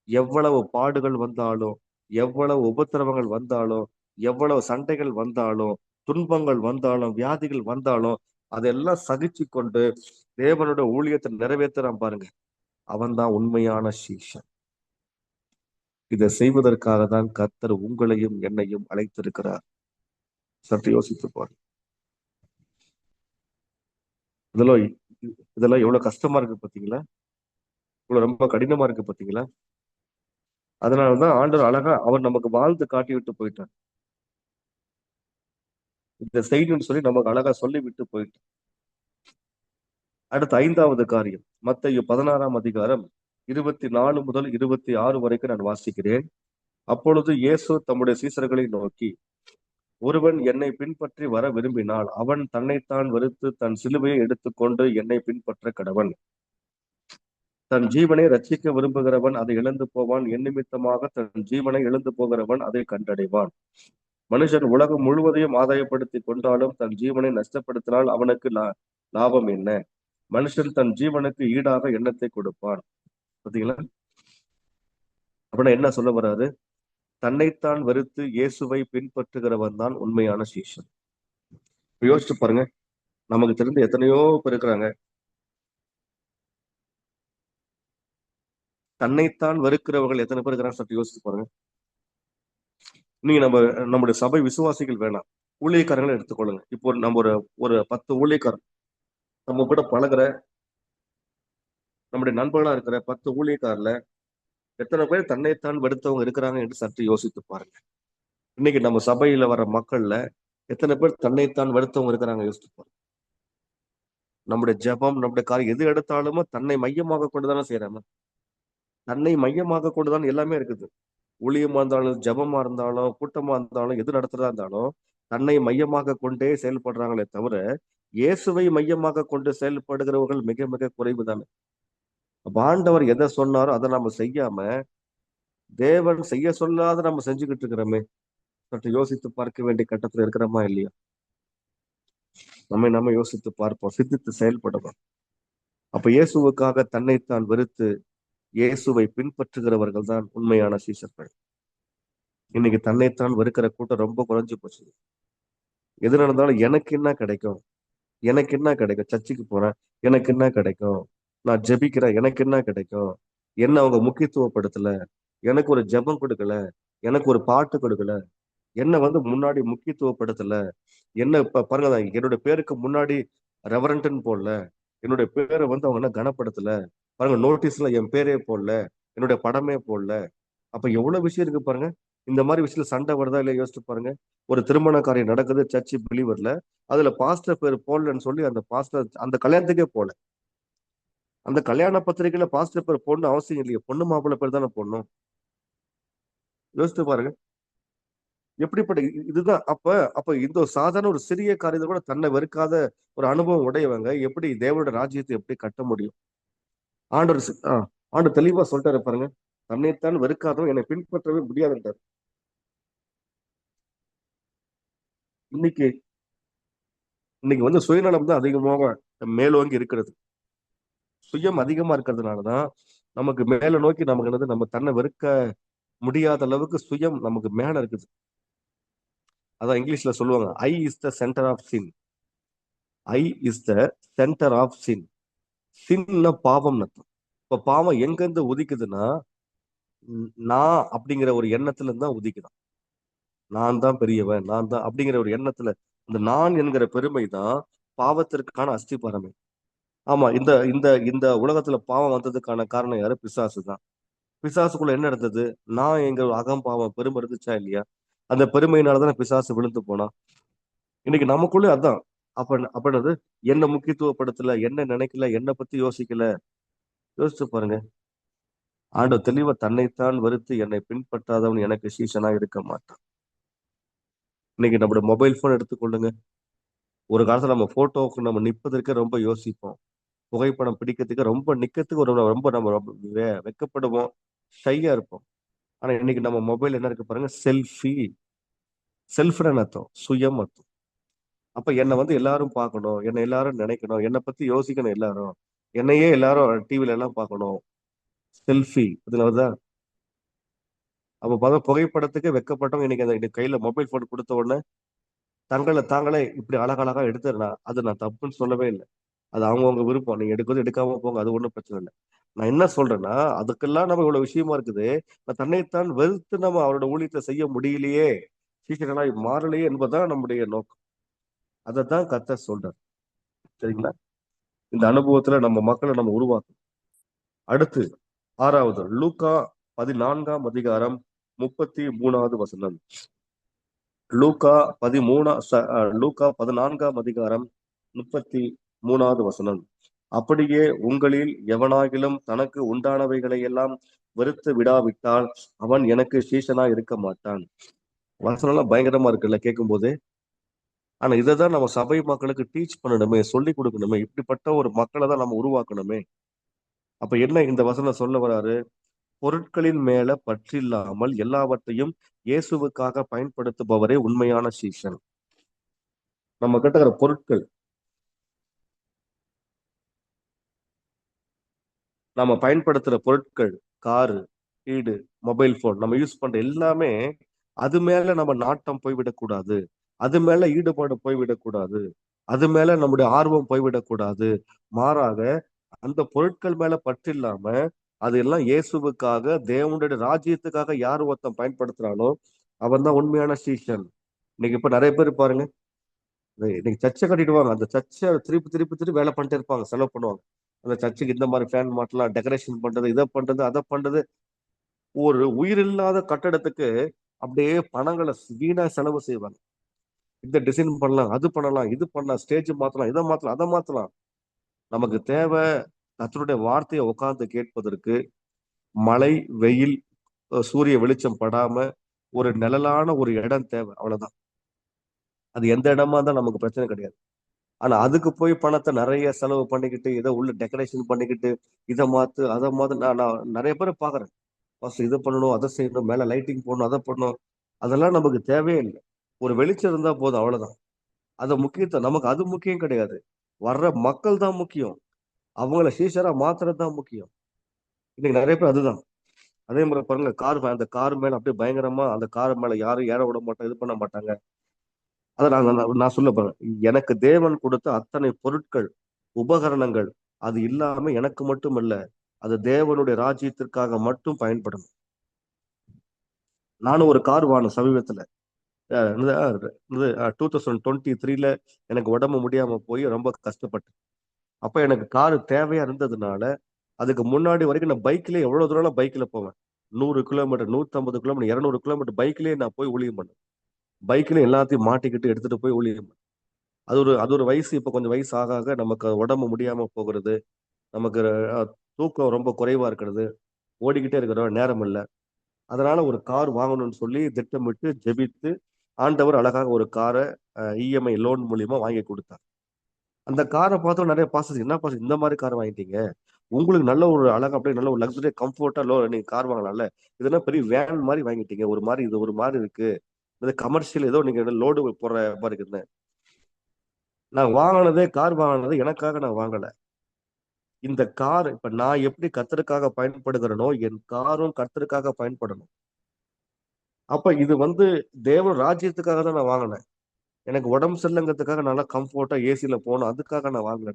எவ்வளவு பாடுகள் வந்தாலும், எவ்வளவு உபத்திரவங்கள் வந்தாலும், எவ்வளவு சண்டைகள் வந்தாலும், துன்பங்கள் வந்தாலும், வியாதிகள் வந்தாலும் அதெல்லாம் சகிச்சு கொண்டு தேவனோட ஊழியத்தை நிறைவேற்றுறான் பாருங்க, அவன் தான் உண்மையான சீஷன். இதை செய்வதற்காக தான் கர்த்தர் உங்களையும் என்னையும் அழைத்திருக்கிறார். சற்று யோசித்து பாருங்க. இதெல்லாம் இதெல்லாம் எவ்வளவு கஷ்டமா இருக்கு பாத்தீங்களா? இவ்வளவு ரொம்ப கடினமா இருக்கு பாத்தீங்களா? அதனாலதான் ஆண்டவர் அழகா அவர் நமக்கு வாழ்ந்து காட்டி விட்டு போயிட்டார். இந்த செய்தின்னு சொல்லி நமக்கு அழகா சொல்லி விட்டு போயிட்டார். அடுத்த 5வது காரியம், மத்தேயு 16ஆம் அதிகாரம் 24 முதல் 26 வரைக்கும் நான் வாசிக்கிறேன். அப்பொழுது இயேசு தம்முடைய சீசர்களை நோக்கி, ஒருவன் என்னை பின்பற்றி வர விரும்பினால் அவன் தன்னைத்தான் வெறுத்து தன் சிலுவையை எடுத்துக்கொண்டு என்னை பின்பற்ற கடவன். தன் ஜீவனை ரட்சிக்க விரும்புகிறவன் அதை இழந்து போவான். என் நிமித்தமாக தன் ஜீவனை இழந்து போகிறவன் அதை கண்டடைவான். மனுஷன் உலகம் முழுவதையும் ஆதாயப்படுத்தி கொண்டாலும் தன் ஜீவனை நஷ்டப்படுத்தினால் அவனுக்கு லாபம் என்ன? மனுஷன் தன் ஜீவனுக்கு ஈடாக எண்ணத்தை கொடுப்பான். பாத்தீங்களா? அப்படின்னா என்ன சொல்ல வர்றாரு? தன்னைத்தான் வெறுத்து இயேசுவை பின்பற்றுகிறவன் தான் உண்மையான சீஷன். யோசிச்சு பாருங்க, நமக்கு தெரிந்த எத்தனையோ பேர் இருக்கிறாங்க, தன்னைத்தான் வெறுக்கிறவர்கள் எத்தனை பேர் இருக்கிறாங்க சற்று யோசிச்சு பாருங்க. நீங்க நம்முடைய சபை விசுவாசிகள் வேணாம், ஊழியக்காரங்களை எடுத்துக்கொள்ளுங்க. இப்போ நம்ம ஒரு 10 ஊழியக்காரர் நம்ம கூட பழகுற நம்முடைய நண்பர்களா இருக்கிற 10 ஊழியக்காரர்ல எத்தனை பேர் தன்னைத்தான் வெறுத்தவங்க இருக்கிறாங்க என்று சற்று யோசித்து பாருங்க. இன்னைக்கு நம்ம சபையில வர மக்கள்ல எத்தனை பேர் தன்னைத்தான் வெறுத்தவங்க இருக்கிறாங்க யோசித்து பாருங்க. நம்முடைய ஜெபம், நம்முடைய காரியம் எது எடுத்தாலுமோ தன்னை மையமாக கொண்டுதானே செய்யறாங்க. தன்னை மையமாக கொண்டுதான் எல்லாமே இருக்குது. ஊழியமா இருந்தாலும், ஜெபமா இருந்தாலும், கூட்டமா இருந்தாலும், எது நடத்துறதா இருந்தாலும் தன்னை மையமாக கொண்டே செயல்படுறாங்களே தவிர இயேசுவை மையமாக கொண்டு செயல்படுகிறவர்கள் மிக மிக குறைவு தானே. ஆண்டவர் எதை சொன்னாரோ அதை நம்ம செய்யாம தேவன் செய்ய சொல்லாத நம்ம செஞ்சுக்கிட்டு இருக்கிறோமே, சற்று யோசித்து பார்க்க வேண்டிய கட்டத்துல இருக்கிறோமா இல்லையா? நம்ம யோசித்து பார்ப்போம், சிந்தித்து செயல்படுவோம். அப்ப இயேசுவுக்காக தன்னைத்தான் வெறுத்து இயேசுவை பின்பற்றுகிறவர்கள் தான் உண்மையான சீஷர்கள். இன்னைக்கு தன்னைத்தான் வெறுக்கிற கூட்டம் ரொம்ப குறைஞ்சு போச்சு. எது நடந்தாலும் எனக்கு என்ன கிடைக்கும், எனக்கு என்ன கிடைக்கும், சர்ச்சுக்கு போறேன் எனக்கு என்ன கிடைக்கும், நான் ஜெபிக்கிறேன் எனக்கு என்ன கிடைக்கும், என்ன அவங்க முக்கியத்துவப்படுத்தல, எனக்கு ஒரு ஜெபம் கொடுக்கல, எனக்கு ஒரு பாட்டு கொடுக்கல, என்ன முன்னாடி முக்கியத்துவப்படுத்தல, என்ன இப்ப பாருங்க, என்னுடைய பேருக்கு முன்னாடி ரெவரண்ட்னு போடல, என்னுடைய பேரை அவங்க என்ன கனப்படுத்தல பாருங்க, நோட்டீஸ்ல என் பேரே போடல, என்னுடைய படமே போடல. அப்ப எவ்வளவு விஷயம் இருக்கு பாருங்க. இந்த மாதிரி விஷயத்துல சண்டை வருதா இல்லையா யோசிச்சு பாருங்க. ஒரு திருமண காரியம் நடக்குது சர்ச்சு பிலீவர்ல, அதுல பாஸ்டர் பேர் போடலன்னு சொல்லி அந்த பாஸ்டர் அந்த கல்யாணத்துக்கே போல. அந்த கல்யாண பத்திரிகையில பாஸ்டர் பேர் போடணும் அவசியம் இல்லையா, பொண்ணு மாப்பிள்ளை பேர் தானே போடணும். யோசிச்சு பாருங்க எப்படிப்பட்ட இதுதான். அப்ப இந்த சாதாரண ஒரு சிறிய காரியத்தை கூட தன்னை வெறுக்காத ஒரு அனுபவம் உடையவங்க எப்படி தேவனோட ராஜ்யத்தை எப்படி கட்ட முடியும்? ஆண்டு தெளிவா சொல்லிட்டாரு பாருங்க, தன்னைத்தான் வெறுக்காதவன் என்னை பின்பற்றவே முடியாதுன்றார். இன்னைக்கு சுயநலம் தான் அதிகமாக மேலோங்கி இருக்கிறது. சுயம் அதிகமா இருக்கிறதுனாலதான் நமக்கு மேல நோக்கி நமக்கு நம்ம தன்னை வெறுக்க முடியாத அளவுக்கு சுயம் நமக்கு மேல இருக்குது. அதான் இங்கிலீஷ்ல சொல்லுவாங்க, I is the centre of sin. I is the centre of sin. சின்ன பாவம் அர்த்தம். இப்ப பாவம் எங்க இருந்து உதிக்குதுன்னா, நான் அப்படிங்கிற ஒரு எண்ணத்துல இருந்து தான் உதிக்குதான். நான் தான் பெரியவன், நான் தான் அப்படிங்கிற ஒரு எண்ணத்துல, இந்த நான் என்கிற பெருமை தான் பாவத்திற்கான அஸ்திபாரமே. ஆமா, இந்த இந்த இந்த உலகத்துல பாவம் வந்ததுக்கான காரணம் யாரு? பிசாசு தான். பிசாசுக்குள்ள என்ன இருந்தது? நான் எங்க அகம்பாவம் பெருமை இருந்துச்சா இல்லையா? அந்த பெருமையினாலதான் பிசாசு விழுந்து போனா. இன்னைக்கு நமக்குள்ள அதான். அப்ப என்னது? என்ன முக்கியத்துவப்படுத்தல, என்ன நினைக்கல, என்ன பத்தி யோசிக்கல. யோசிச்சு பாருங்க. ஆண்டவர் தெளிவா தன்னைத்தான் வெறுத்து என்னை பின்பற்றாதவன் எனக்கு சீஷனா இருக்க மாட்டான். இன்னைக்கு நம்மளோட மொபைல் போன் எடுத்துக்கொள்ளுங்க. ஒரு காலத்துல நம்ம போட்டோவுக்கு நம்ம நிப்பதற்கே ரொம்ப யோசிப்போம். புகைப்படம் பிடிக்கிறதுக்கு ரொம்ப நிக்கிறதுக்கு ரொம்ப நம்ம ரொம்ப வெக்கப்படுவோம், ஷையா இருப்போம். ஆனா இன்னைக்கு நம்ம மொபைல் என்ன இருக்கு பாருங்க, செல்ஃபி. செல்ஃப்னு அர்த்தம் சுயம் அர்த்தம். அப்ப என்னை வந்து எல்லாரும் பார்க்கணும், என்னை எல்லாரும் நினைக்கணும், என்னை பத்தி யோசிக்கணும் எல்லாரும், என்னையே எல்லாரும் டிவில எல்லாம் பார்க்கணும். செல்ஃபி இதுல தான். அப்ப பார்த்தா புகைப்படத்துக்கு வெக்கப்பட்டவங்க இன்னைக்கு அந்த கையில மொபைல் போன் கொடுத்த உடனே தங்களை தாங்களே இப்படி அழகழகா எடுத்துடலாம். அது நான் தப்புன்னு சொல்லவே இல்லை. அது அவங்கவுங்க விருப்பம். நீங்க எடுக்கிறது எடுக்காம போங்க, அது ஒண்ணும் பிரச்சனை இல்லை. நான் என்ன சொல்றேன்னா, அதுக்கெல்லாம் நம்ம இவ்வளவு விஷயமா இருக்குது. நான் தன்னைத்தான் வெறுத்து நம்ம அவரோட ஊழியத்தை செய்ய முடியலையே, சீக்கிரமாய் மாறலையே என்பதுதான் நம்முடைய நோக்கம். அதைத்தான் கர்த்தர் சொல்றார். சரிங்களா? இந்த அனுபவத்துல நம்ம மக்களை நம்ம உருவாக்கணும். அடுத்து 6வது லூக்கா 14ஆம் அதிகாரம் 33வது வசனம். லூக்கா 14ஆம் அதிகாரம் 33வது வசனம். அப்படியே உங்களில் எவனாகிலும் தனக்கு உண்டானவைகளை எல்லாம் வெறுத்து விடாவிட்டால் அவன் எனக்கு சீஷனா இருக்க மாட்டான். வசனம் எல்லாம் பயங்கரமா இருக்குல்ல கேட்கும் போது. ஆனா இதைதான் நம்ம சபை மக்களுக்கு டீச் பண்ணணுமே, சொல்லி கொடுக்கணுமே. இப்படிப்பட்ட ஒரு மக்களை தான் நம்ம உருவாக்கணுமே. அப்ப என்ன இந்த வசனம் சொல்ல வராரு? பொருட்களின் மேல பற்றில்லாமல் எல்லாவற்றையும் இயேசுவுக்காக பயன்படுத்துபவரே உண்மையான சீஷன். நம்ம கிட்ட இருக்கிற பொருட்கள், நம்ம பயன்படுத்துற பொருட்கள், காரு, வீடு, மொபைல் போன், நம்ம யூஸ் பண்ற எல்லாமே அது மேல நம்ம நாட்டம் போய்விடக்கூடாது, அது மேல ஈடுபாடு போய்விடக்கூடாது, அது மேல நம்முடைய ஆர்வம் போய்விடக்கூடாது. மாறாக அந்த பொருட்கள் மேல பற்றில்லாம அதெல்லாம் இயேசுவுக்காக, தேவனுடைய ராஜ்யத்துக்காக யார் ஒருத்தன் பயன்படுத்துறானோ அவன் தான் உண்மையான சீஷன். இன்னைக்கு இப்ப நிறைய பேர் பாருங்க, இன்னைக்கு சர்ச்சை கட்டிடுவாங்க, அந்த சர்ச்சை திருப்பி திருப்பி திருப்பி வேலை பண்ணிட்டே இருப்பாங்க, செலவு பண்ணுவாங்க. அந்த சர்ச்சுக்கு இந்த மாதிரி ஃபேன் மாட்டலாம், டெக்கரேஷன் பண்றது, இதை பண்றது, அதை பண்றது. ஒரு உயிரில்லாத கட்டடத்துக்கு அப்படியே பணங்களை வீணா செலவு செய்வாங்க. இந்த டிசைன் பண்ணலாம், அது பண்ணலாம், இது பண்ணலாம், ஸ்டேஜ் மாத்தலாம், இதை மாத்தலாம், அதை மாத்தலாம். நமக்கு தேவை கர்த்தருடைய வார்த்தையை உட்கார்ந்து கேட்பதற்கு மழை, வெயில், சூரிய வெளிச்சம் படாம ஒரு நிழலான ஒரு இடம் தேவை, அவ்வளவுதான். அது எந்த இடமா இருந்தா நமக்கு பிரச்சனை கிடையாது. ஆனா அதுக்கு போய் பணத்தை நிறைய செலவு பண்ணிக்கிட்டு இதை உள்ள டெக்கரேஷன் பண்ணிக்கிட்டு இதை மாத்து அதை மாத்து, நான் நிறைய பேரை பாக்குறேன். ஃபர்ஸ்ட் இதை பண்ணணும், அதை செய்யணும், மேல லைட்டிங் போடணும், அதை பண்ணணும். அதெல்லாம் நமக்கு தேவையே இல்லை. ஒரு வெளிச்சம் இருந்தா போதும், அவ்வளவுதான். அது முக்கியத்துவம் நமக்கு, அது முக்கியம் கிடையாது. வர்ற மக்கள் தான் முக்கியம். அவங்கள சீஷரா மாத்துறது தான் முக்கியம். இன்னைக்கு நிறைய பேர் அதுதான். அதே மாதிரி பாருங்க, அந்த கார் மேல அப்படியே பயங்கரமா அந்த கார் மேல யாரும் ஏற விட மாட்டாங்க, இது பண்ண மாட்டாங்க. அதை நான் சொல்ல போறேன். எனக்கு தேவன் கொடுத்த அத்தனை பொருட்கள், உபகரணங்கள், அது இல்லாம எனக்கு மட்டும் இல்ல, அது தேவனுடைய ராஜ்யத்திற்காக மட்டும் பயன்படணும். நானும் ஒரு கார் வாங்கினேன் சமீபத்துல. 2023ல எனக்கு உடம்பு முடியாம போய் ரொம்ப கஷ்டப்பட்டேன். அப்ப எனக்கு கார் தேவையா இருந்ததுனால அதுக்கு முன்னாடி வரைக்கும் நான் பைக்லயே எவ்வளவு தூரம் பைக்ல போவேன். 100 கிலோமீட்டர், 150 கிலோமீட்டர், 200 கிலோமீட்டர் பைக்லயே நான் போய் ஊழியம் பண்ணேன். பைக்ல எல்லாத்தையும் மாட்டிக்கிட்டு எடுத்துட்டு போய் ஊழியம் பண்ணேன். அது ஒரு வயசு. இப்ப கொஞ்சம் வயசு ஆக ஆக நமக்கு உடம்பு முடியாம போகிறது, நமக்கு தூக்கம் ரொம்ப குறைவா இருக்கிறது, ஓடிக்கிட்டே இருக்கிறோம், நேரம் இல்லை. அதனால ஒரு கார் வாங்கணும்னு சொல்லி திட்டமிட்டு ஜெபித்து ஆண்டவர் அழகாக ஒரு காரை இஎம்ஐ லோன் மூலியமா வாங்கி கொடுத்தார். அந்த காரை பார்த்தோம் நிறைய பாசஸ், என்ன பாசஸ் இந்த மாதிரி கார் வாங்கிட்டீங்க, உங்களுக்கு நல்ல ஒரு அழகா அப்படியே நல்ல ஒரு லக்ஸரியா கம்ஃபர்ட்டா நீங்க கார் வாங்கலாம்ல, இதெல்லாம் பெரிய வேன் மாதிரி வாங்கிட்டீங்க, ஒரு மாதிரி இது ஒரு மாதிரி இருக்கு, இது கமர்ஷியல் ஏதோ நீங்க லோடு போடுற மாதிரி இருக்குன்னு. நான் வாங்கினதே, கார் வாங்கினது எனக்காக நான் வாங்கல. இந்த கார் இப்ப நான் எப்படி கர்த்தருக்காக பயன்படுகிறேனோ என் காரும் கர்த்தருக்காக பயன்படணும். அப்ப இது வந்து தேவன் ராஜ்யத்துக்காக தான் நான் வாங்கினேன். எனக்கு உடம்பு சரியில்லைங்கிறதுக்காக நல்லா கம்ஃபர்ட்டா ஏசியில போகணும், அதுக்காக நான் வாங்கல.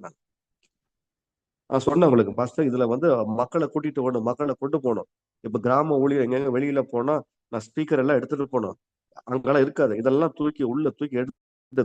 நான் சொன்னேன் உங்களுக்கு பாஸ்டர், இதுல வந்து மக்களை கூட்டிட்டு போகணும், மக்களை கொண்டு போகணும். இப்ப கிராம ஊழியர் எங்க வெளியில போனா நான் ஸ்பீக்கர் எல்லாம் எடுத்துட்டு போனோம், அங்கெல்லாம் இருக்காது. இதெல்லாம் தூக்கி உள்ள தூக்கி எடுத்து